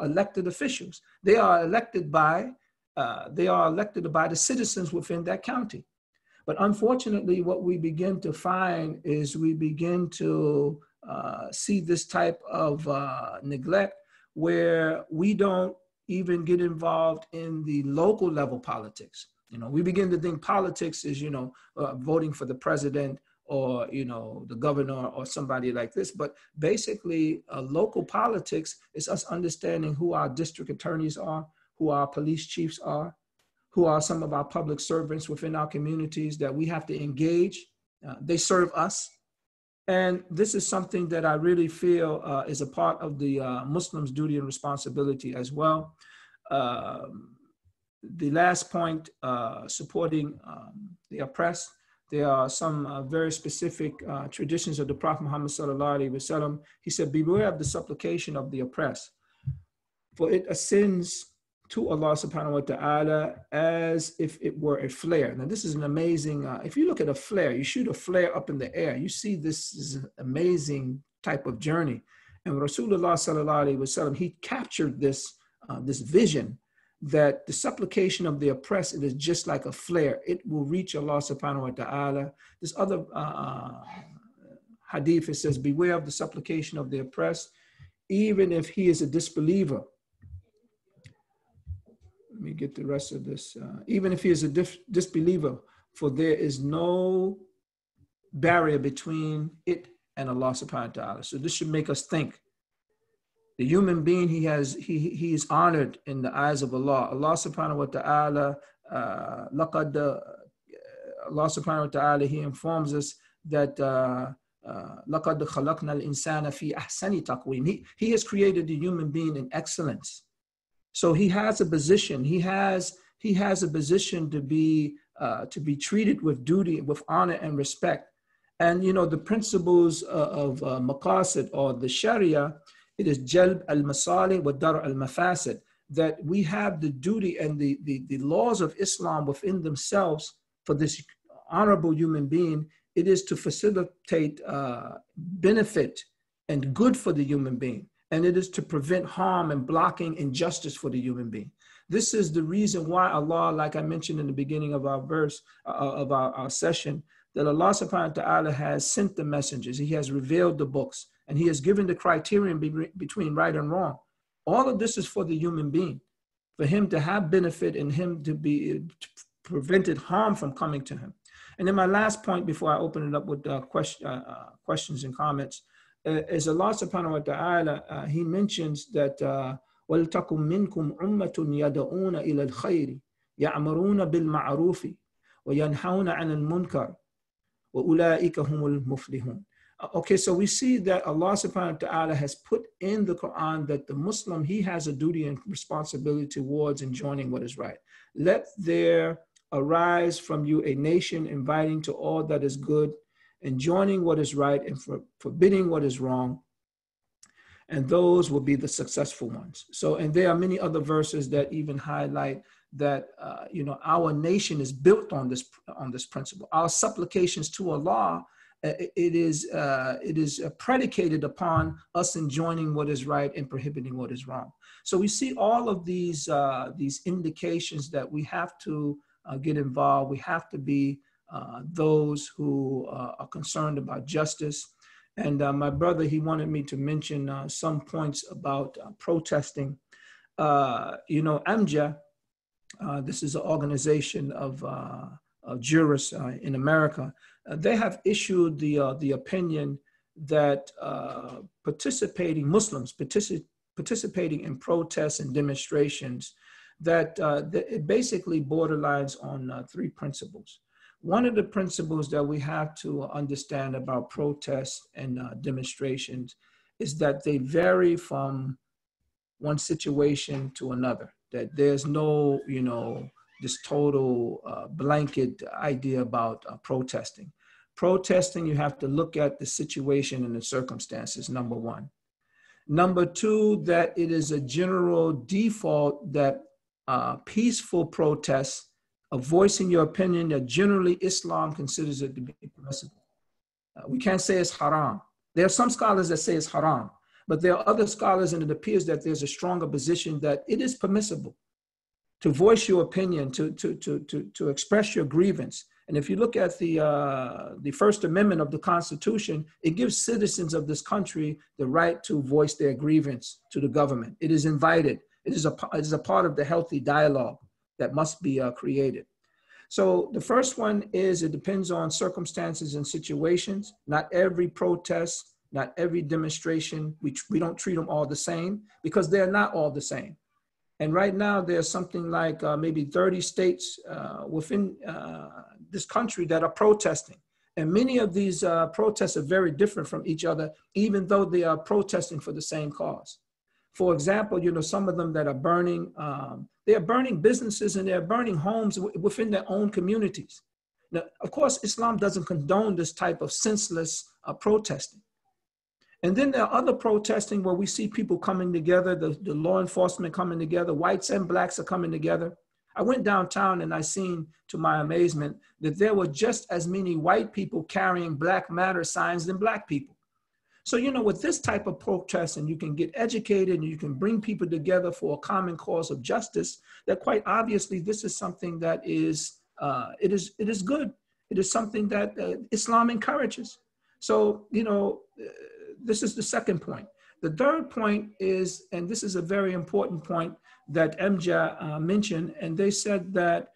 elected officials. They are elected by the citizens within that county. But unfortunately, what we begin to find is we begin to see this type of neglect where we don't even get involved in the local level politics. We begin to think politics is, voting for the president or, the governor or somebody like this. But basically, local politics is us understanding who our district attorneys are, who our police chiefs are, who are some of our public servants within our communities that we have to engage. They serve us. And this is something that I really feel is a part of the Muslims' duty and responsibility as well. The last point, supporting the oppressed. There are some very specific traditions of the Prophet Muhammad sallallahu alaihi wasallam. He said, beware of the supplication of the oppressed, for it ascends to Allah subhanahu wa ta'ala as if it were a flare. Now, this is an amazing, if you look at a flare, you shoot a flare up in the air, you see this is an amazing type of journey. And Rasulullah sallallahu alaihi wasallam, he captured this, this vision that the supplication of the oppressed, it is just like a flare. It will reach Allah subhanahu wa ta'ala. This other hadith, it says, beware of the supplication of the oppressed, even if he is a disbeliever. Let me get the rest of this. Even if he is a disbeliever, for there is no barrier between it and Allah subhanahu wa ta'ala. So this should make us think. The human being, he is honored in the eyes of Allah. Allah subhanahu wa ta'ala, Allah subhanahu wa ta'ala, he informs us that لَقَدْ خَلَقْنَا الْإِنسَانَ فِي أَحْسَنِ تَقْوِيمٍ. He has created the human being in excellence. So he has a position. He has a position to be treated with duty, with honor and respect. And you know the principles of maqasid or the Sharia, it is jalb al-masali wa dar al-mafasid, that we have the duty and the laws of Islam within themselves for this honorable human being. It is to facilitate benefit and good for the human being. And it is to prevent harm and blocking injustice for the human being. This is the reason why Allah, like I mentioned in the beginning of our verse, of our session, that Allah subhanahu wa ta'ala has sent the messengers. He has revealed the books, and he has given the criterion between right and wrong. All of this is for the human being, for him to have benefit and him to be prevented harm from coming to him. And then my last point before I open it up with questions and comments, is Allah subhanahu wa ta'ala, he mentions that وَلْتَكُمْ مِنْكُمْ أُمَّةٌ يَدَعُونَ إِلَى الْخَيْرِ يَعْمَرُونَ بِالْمَعْرُوفِ وَيَنْهَوْنَ عَنِ الْمُنْكَرِ وَأُولَٰئِكَ هُمُ الْمُفْلِحُونَ. Okay, so we see that Allah subhanahu wa ta'ala has put in the Quran that the Muslim, he has a duty and responsibility towards enjoining what is right. Let there arise from you a nation inviting to all that is good, enjoining what is right and forbidding what is wrong, and those will be the successful ones. So, and there are many other verses that even highlight that our nation is built on this principle. Our supplications to Allah, it is predicated upon us enjoining what is right and prohibiting what is wrong. So we see all of these indications that we have to get involved. We have to be those who are concerned about justice. And my brother, he wanted me to mention some points about protesting. AMJA, this is an organization of jurists in America. They have issued the opinion that Muslims participating in protests and demonstrations, that it basically borderlines on three principles. One of the principles that we have to understand about protests and demonstrations is that they vary from one situation to another, that there's no, this total blanket idea about protesting. Protesting, you have to look at the situation and the circumstances, number one. Number two, that it is a general default that peaceful protests of voicing your opinion, that generally Islam considers it to be permissible. We can't say it's haram. There are some scholars that say it's haram, but there are other scholars, and it appears that there's a stronger position that it is permissible to voice your opinion, to express your grievance. And if you look at the First Amendment of the Constitution, it gives citizens of this country the right to voice their grievance to the government. It is invited. It is a part of the healthy dialogue that must be created. So the first one is, it depends on circumstances and situations. Not every protest, not every demonstration, we don't treat them all the same, because they're not all the same. And right now there's something like maybe 30 states within this country that are protesting. And many of these protests are very different from each other, even though they are protesting for the same cause. For example, some of them that are burning, they are burning businesses and they're burning homes within their own communities. Now, of course, Islam doesn't condone this type of senseless protesting. And then there are other protesting where we see people coming together, the law enforcement coming together, whites and blacks are coming together. I went downtown and I seen, to my amazement, that there were just as many white people carrying Black Matter signs than black people. So, you know, with this type of protest, and you can get educated and you can bring people together for a common cause of justice, that quite obviously this is something that is, it is good. It is something that Islam encourages. So, you know, this is the second point. The third point is, and this is a very important point that MJ mentioned, and they said that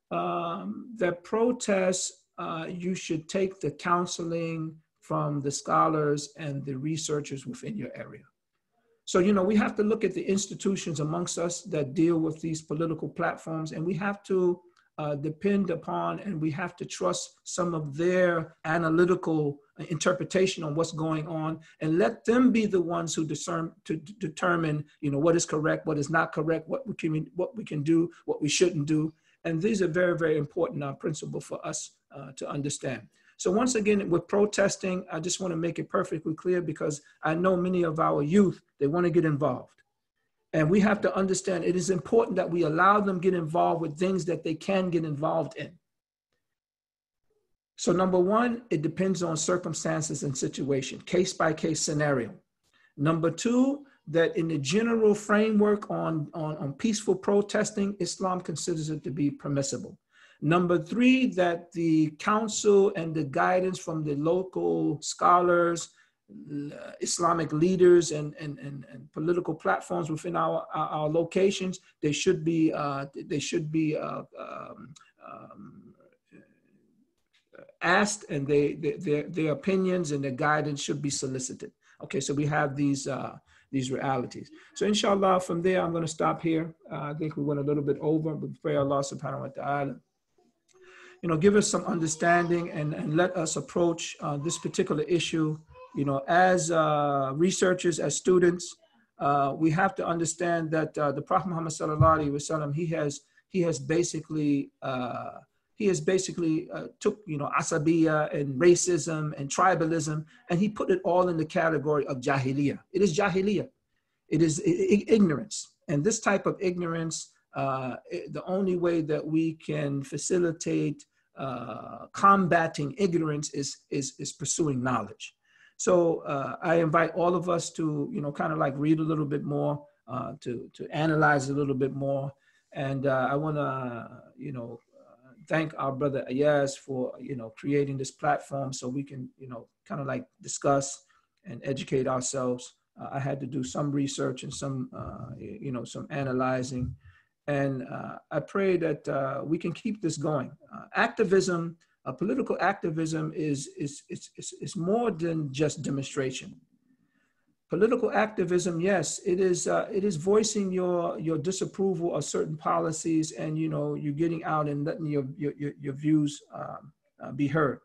that protests, you should take the counseling from the scholars and the researchers within your area. So, you know, we have to look at the institutions amongst us that deal with these political platforms, and we have to depend upon, and we have to trust some of their analytical interpretation on what's going on, and let them be the ones who determine, you know, what is correct, what is not correct, what we can do, what we shouldn't do. And these are very, very important principles for us to understand. So once again, with protesting, I just want to make it perfectly clear, because I know many of our youth, they want to get involved. And we have to understand it is important that we allow them get involved with things that they can get involved in. So number one, it depends on circumstances and situation, case by case scenario. Number two, that in the general framework on peaceful protesting, Islam considers it to be permissible. Number three, that the counsel and the guidance from the local scholars, Islamic leaders and political platforms within our locations, they should be asked, and their opinions and their guidance should be solicited. Okay, so we have these realities. So inshallah, from there, I'm going to stop here. I think we went a little bit over, but pray Allah subhanahu wa ta'ala, you know, give us some understanding and let us approach this particular issue, you know, as researchers, as students. We have to understand that the Prophet Muhammad sallallahu alaihi wasallam, he has basically took, you know, asabiya and racism and tribalism, and he put it all in the category of jahiliyyah. It is jahiliyyah. It is ignorance. And this type of ignorance, the only way that we can facilitate combating ignorance is pursuing knowledge. So I invite all of us to, you know, kind of like read a little bit more, to analyze a little bit more. And I want to, you know, thank our brother Ayaz for, you know, creating this platform so we can, you know, kind of like discuss and educate ourselves. I had to do some research and some, you know, some analyzing. And I pray that we can keep this going. Activism, political activism is more than just demonstration. Political activism, yes, it is voicing your disapproval of certain policies, and, you know, you're getting out and letting your views be heard.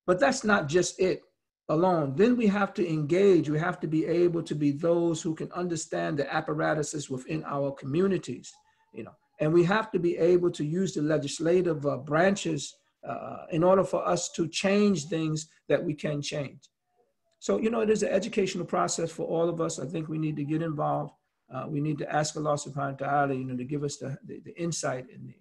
But that's not just it alone. Then we have to engage. We have to be able to be those who can understand the apparatuses within our communities, you know, and we have to be able to use the legislative branches in order for us to change things that we can change. So, you know, it is an educational process for all of us. I think we need to get involved. We need to ask Allah subhanahu wa ta'ala, you know, to give us the insight and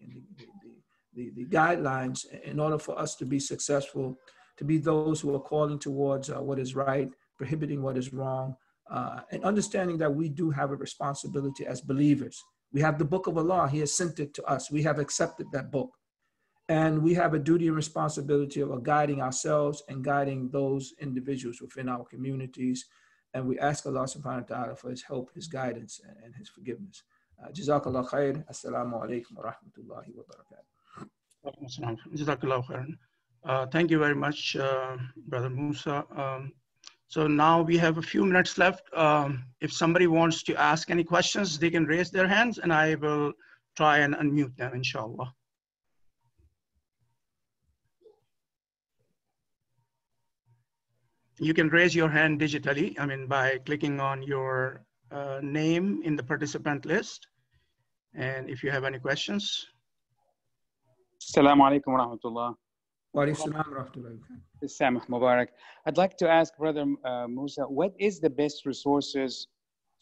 the guidelines in order for us to be successful, to be those who are calling towards what is right, prohibiting what is wrong, and understanding that we do have a responsibility as believers. We have the book of Allah. He has sent it to us. We have accepted that book. And we have a duty and responsibility of guiding ourselves and guiding those individuals within our communities. And we ask Allah subhanahu wa ta'ala for his help, his guidance, and his forgiveness. Jazakallah khair. Assalamu alaikum wa rahmatullahi wa barakatuh. Jazakallah khairan. Thank you very much, Brother Musa. So now we have a few minutes left. If somebody wants to ask any questions, they can raise their hands and I will try and unmute them, inshallah. You can raise your hand digitally, I mean, by clicking on your name in the participant list. And if you have any questions. Assalamu alaikum wa rahmatullah. Wa alaykum salam wa rahmatullahi. Samah Mubarak. I'd like to ask Brother Musa, what is the best resources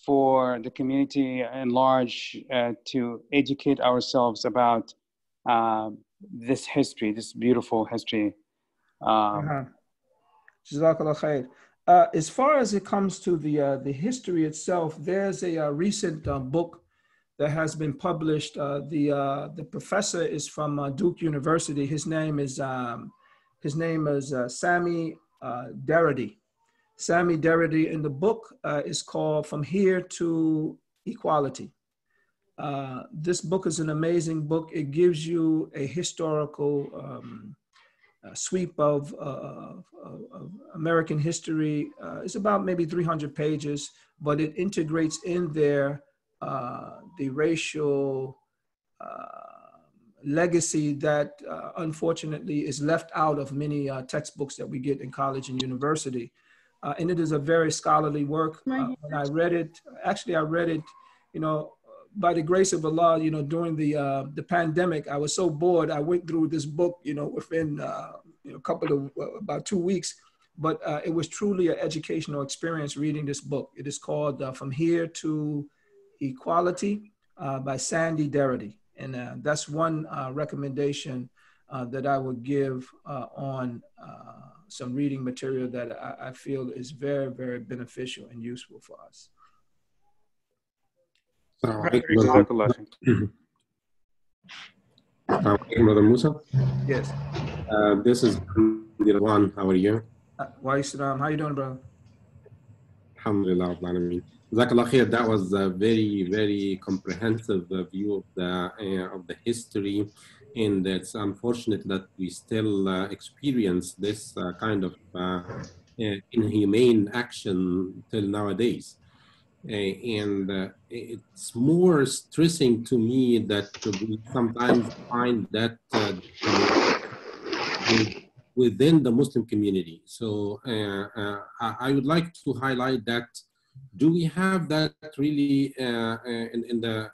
for the community at large to educate ourselves about this history, this beautiful history? Jazakallah khair. As far as it comes to the history itself, there's a recent book that has been published. The professor is from Duke University. His name is Sami Darity. Sami Darity, and the book is called From Here to Equality. This book is an amazing book. It gives you a historical sweep of American history. It's about maybe 300 pages, but it integrates in there the racial legacy that unfortunately is left out of many textbooks that we get in college and university. And it is a very scholarly work. When I read it, actually I read it, by the grace of Allah, during the pandemic. I was so bored. I went through this book, within about 2 weeks. But it was truly an educational experience reading this book. It is called From Here to Equality by Sandy Darity. And that's one recommendation that I would give on some reading material that I feel is very, very beneficial and useful for us. Brother Musa? Yes. This is Dirwan. How are you? Wa Islam. How you doing, brother? Alhamdulillah. Jazakallah khair. That was a very, very comprehensive view of the history, and it's unfortunate that we still experience this kind of inhumane action till nowadays. And it's more stressing to me that we sometimes find that within the Muslim community. So I would like to highlight that. Do we have that really in the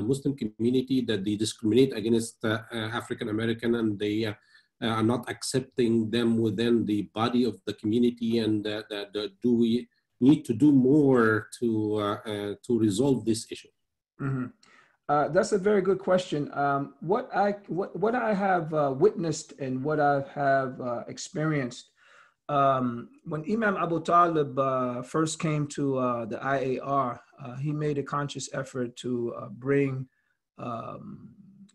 Muslim community, that they discriminate against African American, and they are not accepting them within the body of the community? And do we need to do more to resolve this issue? Mm-hmm. That's a very good question. What I have witnessed and what I have experienced, when Imam Abu Talib first came to the IAR, he made a conscious effort to bring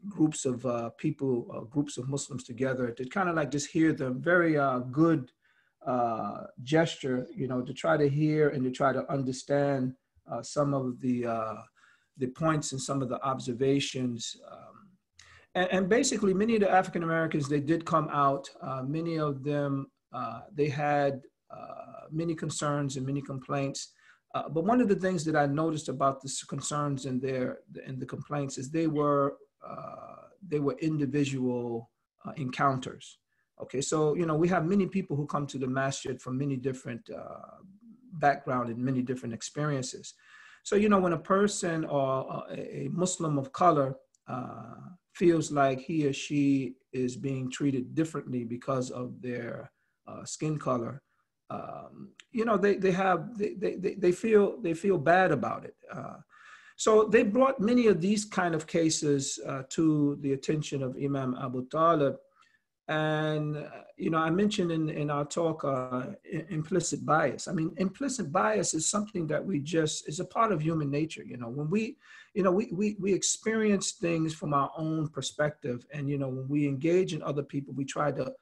groups of people, groups of Muslims together to kind of like just hear them. Very good gesture, to try to hear and to try to understand some of the points and some of the observations. And basically, many of the African Americans, they did come out. Many of them, they had many concerns and many complaints. But one of the things that I noticed about the concerns and the complaints is they were individual encounters. Okay, so we have many people who come to the masjid from many different background and many different experiences. So when a person or a Muslim of color feels like he or she is being treated differently because of their skin color, they feel bad about it. So they brought many of these kind of cases to the attention of Imam Abu Talib. And, I mentioned in our talk, implicit bias. I mean, implicit bias is something that is a part of human nature. When we experience things from our own perspective, and, when we engage in other people, we try to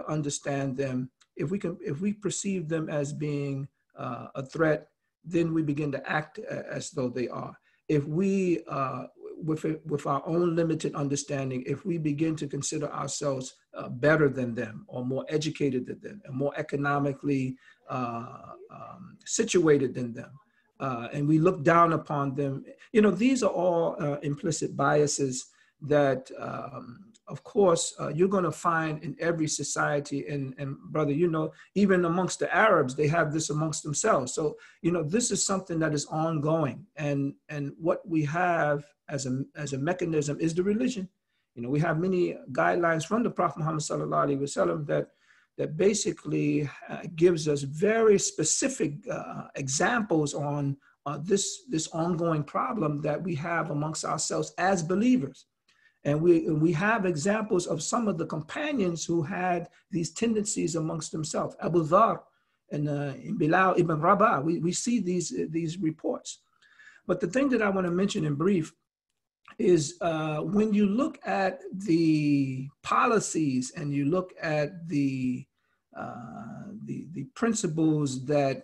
understand them. If we perceive them as being a threat, then we begin to act as though they are. If we, with our own limited understanding, if we begin to consider ourselves better than them, or more educated than them, and more economically situated than them, and we look down upon them, these are all implicit biases that, of course, you're going to find in every society. And brother, even amongst the Arabs, they have this amongst themselves. So, this is something that is ongoing. And what we have as a mechanism is the religion. You know, we have many guidelines from the Prophet Muhammad sallallahu alaihi wasallam that basically gives us very specific examples on this ongoing problem that we have amongst ourselves as believers. And we have examples of some of the companions who had these tendencies amongst themselves. Abu Dhar and Bilal ibn Rabah, we see these reports. But the thing that I want to mention in brief is when you look at the policies and you look at the principles that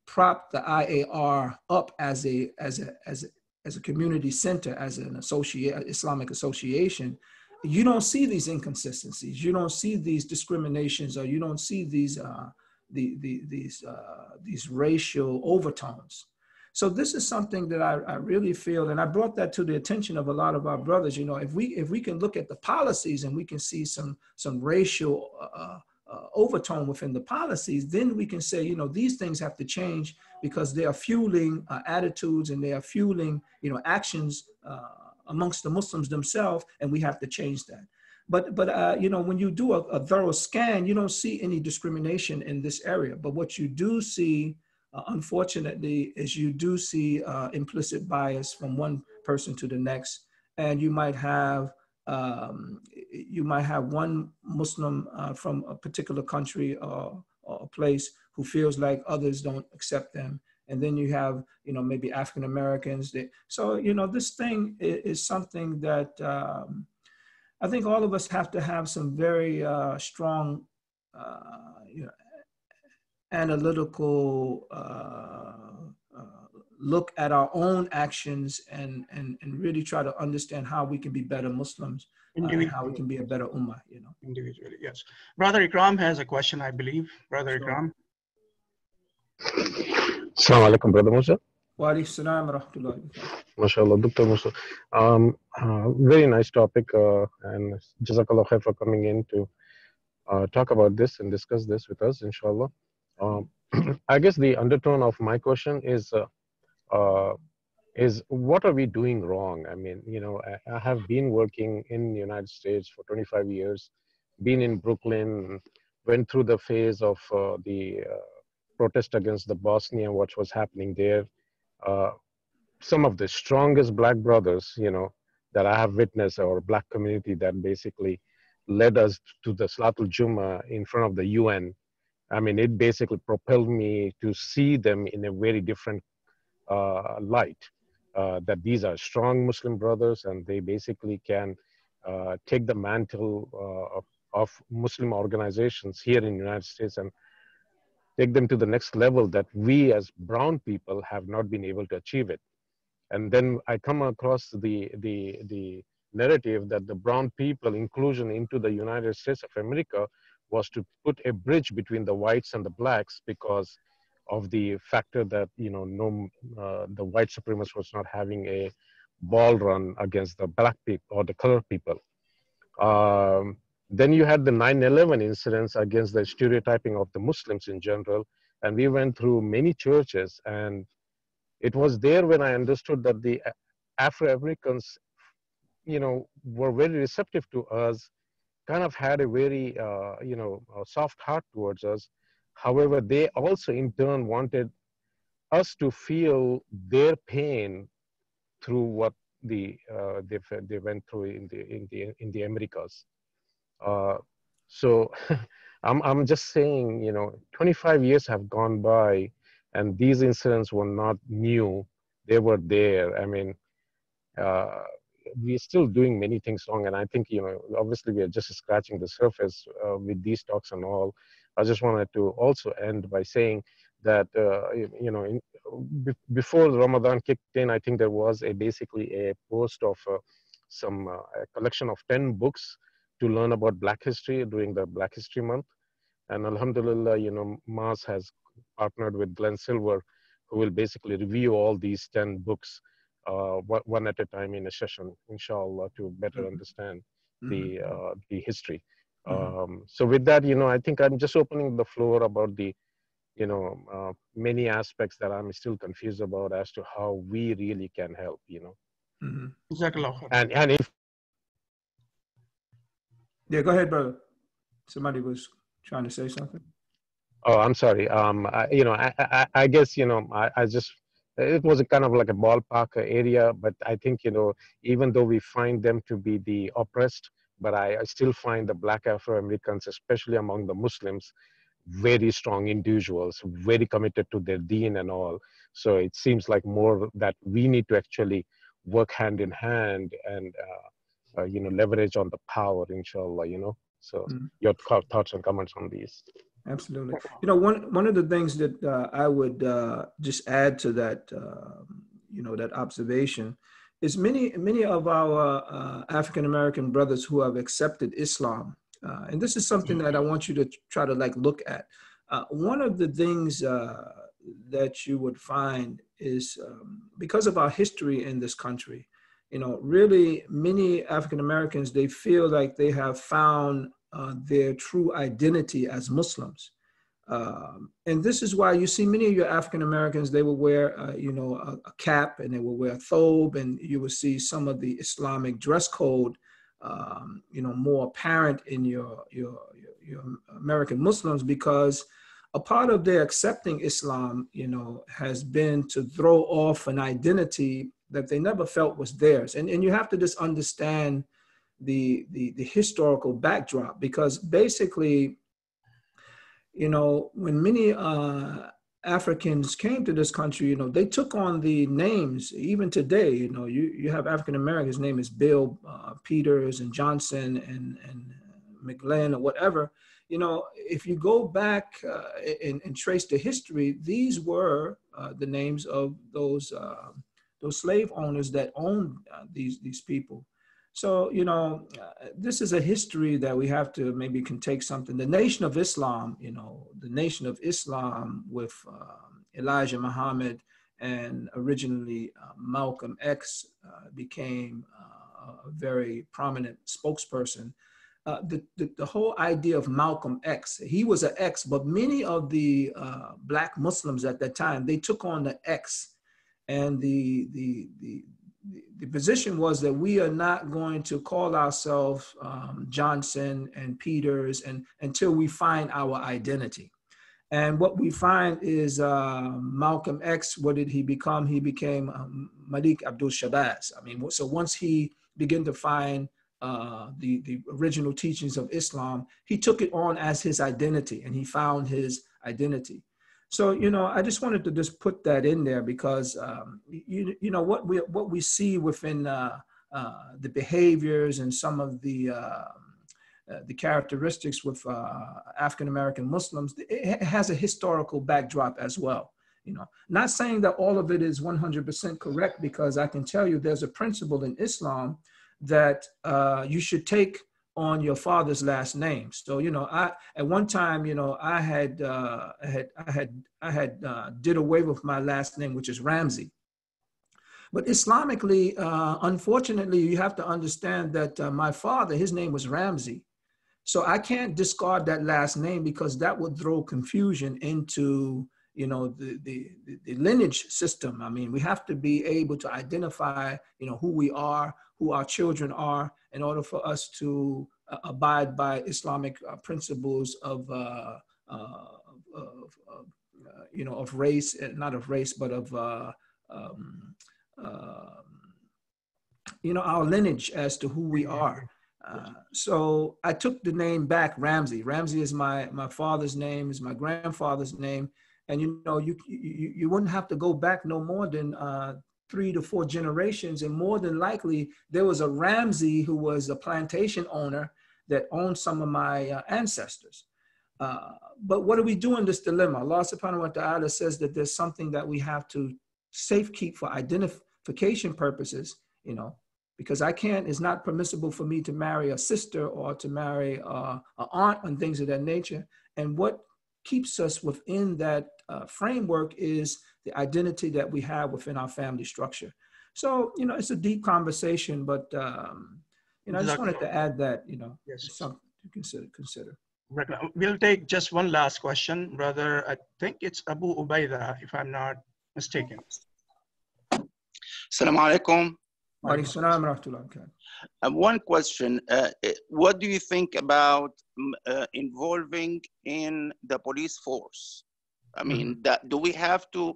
prop the IAR up as a community center, as an Islamic association, you don't see these inconsistencies, you don't see these discriminations, or you don't see these racial overtones. So this is something that I really feel, and I brought that to the attention of a lot of our brothers. You know, if we can look at the policies and we can see some racial overtone within the policies, then we can say, you know, these things have to change because they are fueling attitudes and they are fueling, you know, actions amongst the Muslims themselves, and we have to change that. But you know, when you do a thorough scan, you don't see any discrimination in this area. But what you do see, unfortunately, is you do see implicit bias from one person to the next, and you might have one Muslim from a particular country or a place who feels like others don't accept them. And then you have, you know, maybe African Americans. So, you know, this thing is something that I think all of us have to have some very strong, you know, analytical look at our own actions and really try to understand how we can be better Muslims and how we can be a better ummah, you know. Individually, yes. Brother Ikram has a question, I believe. Brother Ikram. Assalamu alaikum, Brother Musa. Wa alaikum salam wa rahmatullahi. MashaAllah, Dr. Musa. Very nice topic, and Jazakallah khair for coming in to talk about this and discuss this with us, inshallah. I guess the undertone of my question is what are we doing wrong? I mean, you know, I have been working in the United States for 25 years, been in Brooklyn, went through the phase of the protest against the Bosnia, what was happening there. Some of the strongest black brothers, you know, that I have witnessed, or black community that basically led us to the Salatul Jummah in front of the UN. I mean, it basically propelled me to see them in a very different light, that these are strong Muslim brothers and they basically can take the mantle of Muslim organizations here in the United States and take them to the next level that we as brown people have not been able to achieve it. And then I come across the narrative that the brown people inclusion into the United States of America was to put a bridge between the whites and the blacks because of the factor that, you know, the white supremacist was not having a ball run against the black people or the colored people. Then you had the 9/11 incidents against the stereotyping of the Muslims in general. And we went through many churches, and it was there when I understood that the Afro-Americans, you know, were very receptive to us, kind of had a very, you know, a soft heart towards us. However, they also in turn wanted us to feel their pain through what they went through in the Americas. So I'm just saying, you know, 25 years have gone by, and these incidents were not new. They were there. I mean, we're still doing many things wrong. And I think, you know, obviously we are just scratching the surface with these talks and all. I just wanted to also end by saying that, you know, before Ramadan kicked in, I think there was basically a post of a collection of 10 books to learn about Black history during the Black History Month. And Alhamdulillah, you know, Mas has partnered with Glenn Silver, who will basically review all these 10 books one at a time in a session, inshallah, to better understand the history. So with that, you know, I think I'm just opening the floor about the, you know, many aspects that I'm still confused about as to how we really can help, you know. And if Yeah, go ahead, brother. Somebody was trying to say something. Oh, I'm sorry. I guess, I just, it was a kind of like a ballpark area, but I think, even though we find them to be the oppressed, but I still find the Black Afro-Americans, especially among the Muslims, very strong individuals, very committed to their deen and all. So it seems like more that we need to actually work hand in hand and, leverage on the power, inshallah, So your thoughts and comments on these. Absolutely. One of the things that I would just add to that, that observation is many of our African American brothers who have accepted Islam, and this is something that I want you to try to look at. One of the things that you would find is because of our history in this country, really many African Americans, they feel like they have found their true identity as Muslims. And this is why you see many of your African Americans, they will wear, a cap, and they will wear a thobe, and you will see some of the Islamic dress code, more apparent in your American Muslims, because a part of their accepting Islam, has been to throw off an identity that they never felt was theirs. And you have to just understand the historical backdrop, because basically, when many Africans came to this country, they took on the names. Even today, you have African Americans' name is Bill, Peters, and Johnson, and McGlynn, or whatever. If you go back and trace the history, these were the names of those slave owners that owned these people. So, this is a history that we have to maybe can take something. The Nation of Islam, the Nation of Islam with Elijah Muhammad, and originally Malcolm X became a very prominent spokesperson. The whole idea of Malcolm X, he was an X, but many of the Black Muslims at that time, they took on the X, and the position was that we are not going to call ourselves Johnson and Peters until we find our identity. And what we find is Malcolm X, what did he become? He became Malik Abdul Shabazz. So once he began to find the original teachings of Islam, he took it on as his identity, and he found his identity. So, I just wanted to just put that in there, because, what we see within the behaviors and some of the characteristics with African-American Muslims, it has a historical backdrop as well. Not saying that all of it is 100% correct, because I can tell you there's a principle in Islam that you should take on your father's last name. So, I at one time, I had did away with my last name, which is Ramsey. But Islamically, unfortunately, you have to understand that my father, his name was Ramsey. So I can't discard that last name, because that would throw confusion into, the lineage system. We have to be able to identify, who we are, who our children are, in order for us to abide by Islamic principles of race, not of race, but of, our lineage as to who we are. So I took the name back, Ramsey. Ramsey is my father's name, is my grandfather's name. And, you wouldn't have to go back no more than 3 to 4 generations. And more than likely, there was a Ramsey who was a plantation owner that owned some of my ancestors. But what do we do in this dilemma? Allah subhanahu wa ta'ala says that there's something that we have to safekeep for identification purposes, because it's not permissible for me to marry a sister or to marry an aunt and things of that nature. And what keeps us within that framework is the identity that we have within our family structure. So, it's a deep conversation, but, I just wanted to add that, yes, something to consider. We'll take just one last question, brother. I think it's Abu Ubaida, if I'm not mistaken. Assalamu alaikum. One question, what do you think about involving in the police force? I mean, do we have to,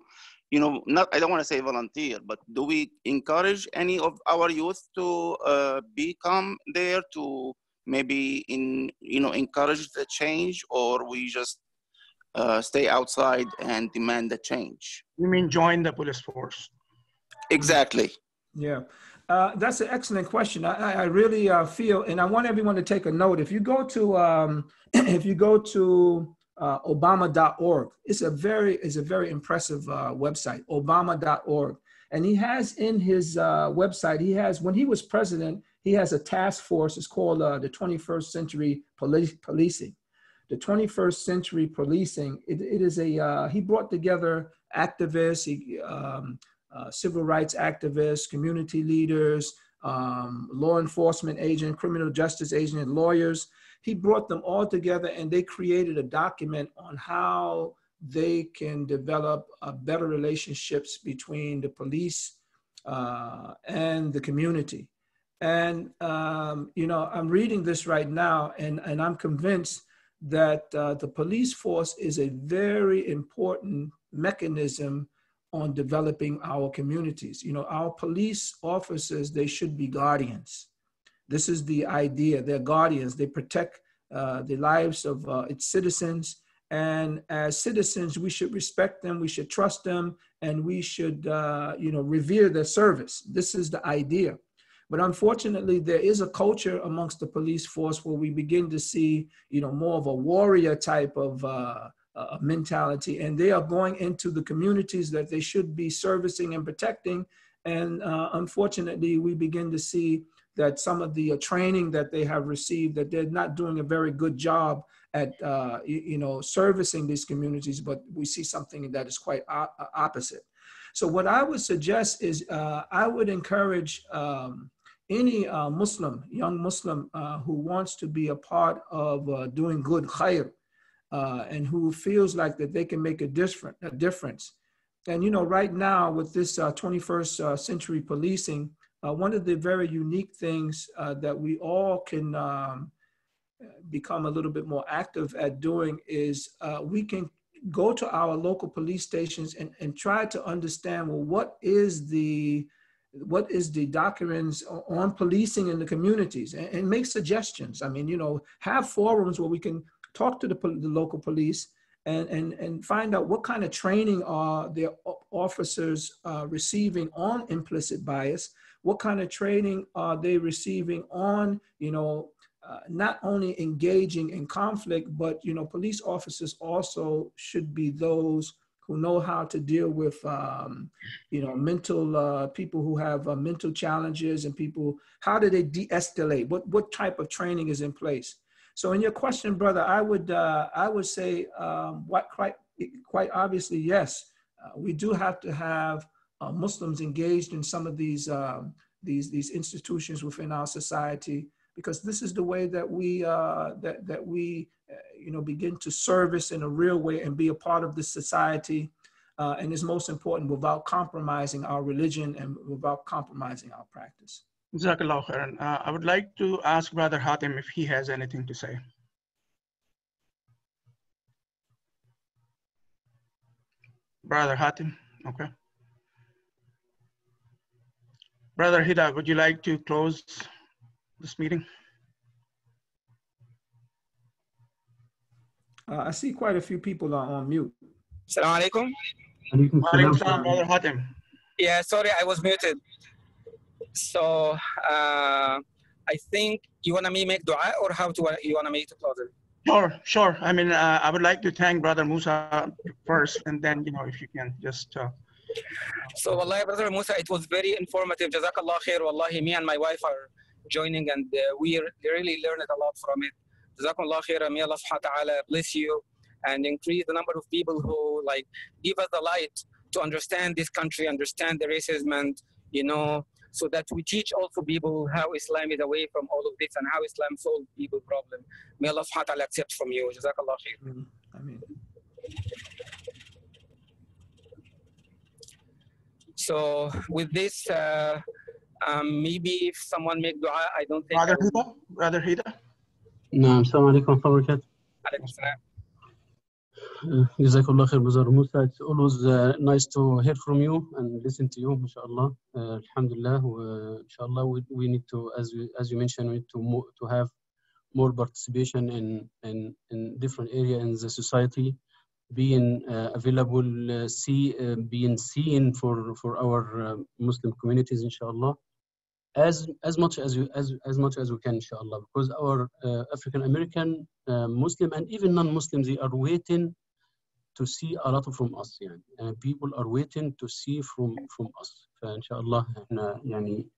you know, I don't want to say volunteer, but do we encourage any of our youth to become there to maybe encourage the change, or we just stay outside and demand the change? You mean join the police force? Exactly. Yeah, that's an excellent question. I really feel, and I want everyone to take a note. If you go to Obama.org, it's a very impressive website, Obama.org, and he has in his website, when he was president, he has a task force. It's called the 21st Century Policing. The 21st Century Policing. It is he brought together activists, civil rights activists, community leaders, law enforcement agents, criminal justice agents, and lawyers. He brought them all together and they created a document on how they can develop better relationships between the police and the community. And, I'm reading this right now and I'm convinced that the police force is a very important mechanism on developing our communities. Our police officers, they should be guardians. This is the idea. They're guardians. They protect the lives of its citizens. And as citizens, we should respect them, we should trust them, and we should, revere their service. This is the idea. But unfortunately, there is a culture amongst the police force where we begin to see, more of a warrior type of mentality, and they are going into the communities that they should be servicing and protecting. And unfortunately, we begin to see that some of the training that they have received, that they're not doing a very good job at, servicing these communities, but we see something that is quite opposite. So what I would suggest is I would encourage any young Muslim who wants to be a part of doing good khair, and who feels like that they can make a difference. And right now with this 21st century policing, one of the very unique things that we all can become a little bit more active at doing is we can go to our local police stations and try to understand, well, what is the documents on policing in the communities, and make suggestions. I mean, have forums where we can talk to the local police and find out what kind of training are their officers receiving on implicit bias, what kind of training are they receiving on, not only engaging in conflict, but, police officers also should be those who know how to deal with, mental people who have mental challenges, and people, how do they de-escalate? What type of training is in place? So in your question, brother, I would say quite obviously, yes, we do have to have Muslims engaged in some of these institutions within our society, because this is the way that we begin to service in a real way and be a part of this society, and is most important, without compromising our religion and without compromising our practice. Jazakallah khairan. I would like to ask Brother Hatim if he has anything to say. Brother Hatim, okay. Brother Hida, would you like to close this meeting? I see quite a few people are on mute. Assalamu alaikum. Walaikum salam, Brother Hatim. Yeah, sorry, I was muted. So I think you want me to make dua, or you want me to close it? Sure. I mean, I would like to thank Brother Musa first, and then, if you can just. So, wallahi, Brother Musa, it was very informative. Jazakallah khair. Wallahi, me and my wife are joining, and we really learned a lot from it. Jazakallah khair. May Allah subhanahu wa ta'ala bless you and increase the number of people who give us the light to understand this country, understand the racism, and so that we teach also people how Islam is away from all of this and how Islam solves people's problem. May Allah subhanahu wa ta'ala accept from you. Jazakallah khair. Ameen. So with this, Maybe if someone make dua, I don't think. Brother Hida. نعم السلام عليكم ورحمة الله وبركاته. عليكم السلام. جزاك الله خير Brother Musa. It's always nice to hear from you and listen to you. MashaAllah. Alhamdulillah. Inshallah, we need to, as you mentioned, we need to have more participation in different areas in the society, being available, being seen for our Muslim communities, inshallah, as much as we can, inshallah, because our African American, Muslim, and even non-Muslims, they are waiting to see a lot from us. يعني people are waiting to see from us. فإنشاءالله إحنا يعني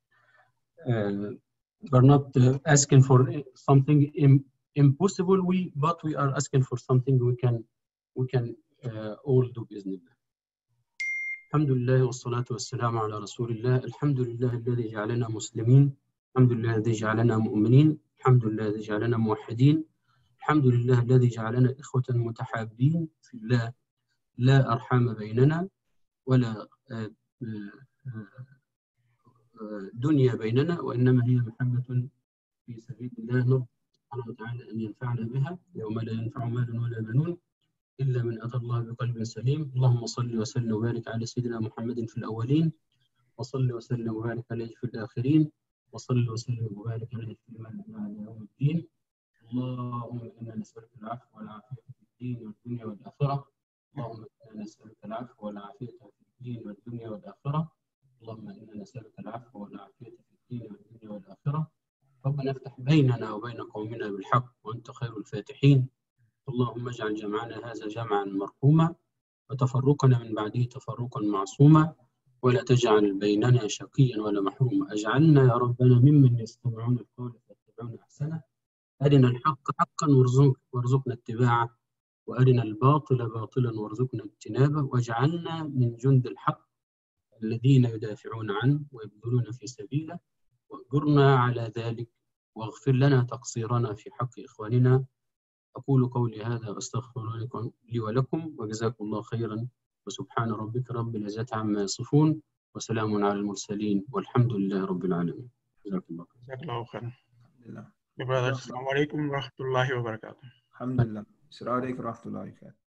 we're not asking for something impossible, but we are asking for something we can all do بإذن الله. الحمد لله والصلاة والسلام على رسول الله. الحمد لله الذي جعلنا مسلمين، الحمد لله الذي جعلنا مؤمنين، الحمد لله الذي جعلنا موحدين، الحمد لله الذي جعلنا إخوة متحابين في الله، لا أرحام بيننا ولا دنيا بيننا، وإنما هي محبة في سبيل الله. نرجو سبحانه وتعالى أن ينفعنا بها يوم لا ينفع مال ولا بنون إلا من أتى الله بقلب سليم. اللهم صل وسلم وبارك على سيدنا محمد في الأولين، وصل وسلم وبارك عليه في الآخرين، وصل وسلم وبارك عليه في يوم الدين. اللهم إنا نسألك العفو والعافية في الدين والدنيا والآخرة. اللهم إنا نسألك العفو والعافية في الدين والدنيا والآخرة. اللهم إنا نسألك العفو والعافية في الدين والدنيا والآخرة. ربنا افتح بيننا وبين قومنا بالحق وأنت خير الفاتحين. اللهم اجعل جمعنا هذا جمعا مرحوما، وتفرقنا من بعده تفرقا معصوما، ولا تجعل بيننا شقيا ولا محروما. اجعلنا يا ربنا ممن يستمعون القول فيتبعون أحسنه. أرنا الحق حقا وارزقنا اتباعه، وأرنا الباطل باطلا وارزقنا اجتنابه، واجعلنا من جند الحق الذين يدافعون عنه ويبذلون في سبيله، وأجرنا على ذلك، واغفر لنا تقصيرنا في حق إخواننا. أقول قولي هذا وأستغفر الله لي ولكم، وجزاكم الله خيرا، وسبحان ربك رب العزة عما يصفون، وسلام على المرسلين، والحمد لله رب العالمين. جزاك الله خير. جزاك الله خير. Alhamdulillah. Brothers, assalamu alaikum wa rahmatullahi wa barakatuh. Alhamdulillah. Assalamu alaikum wa rahmatullahi wa barakatuh.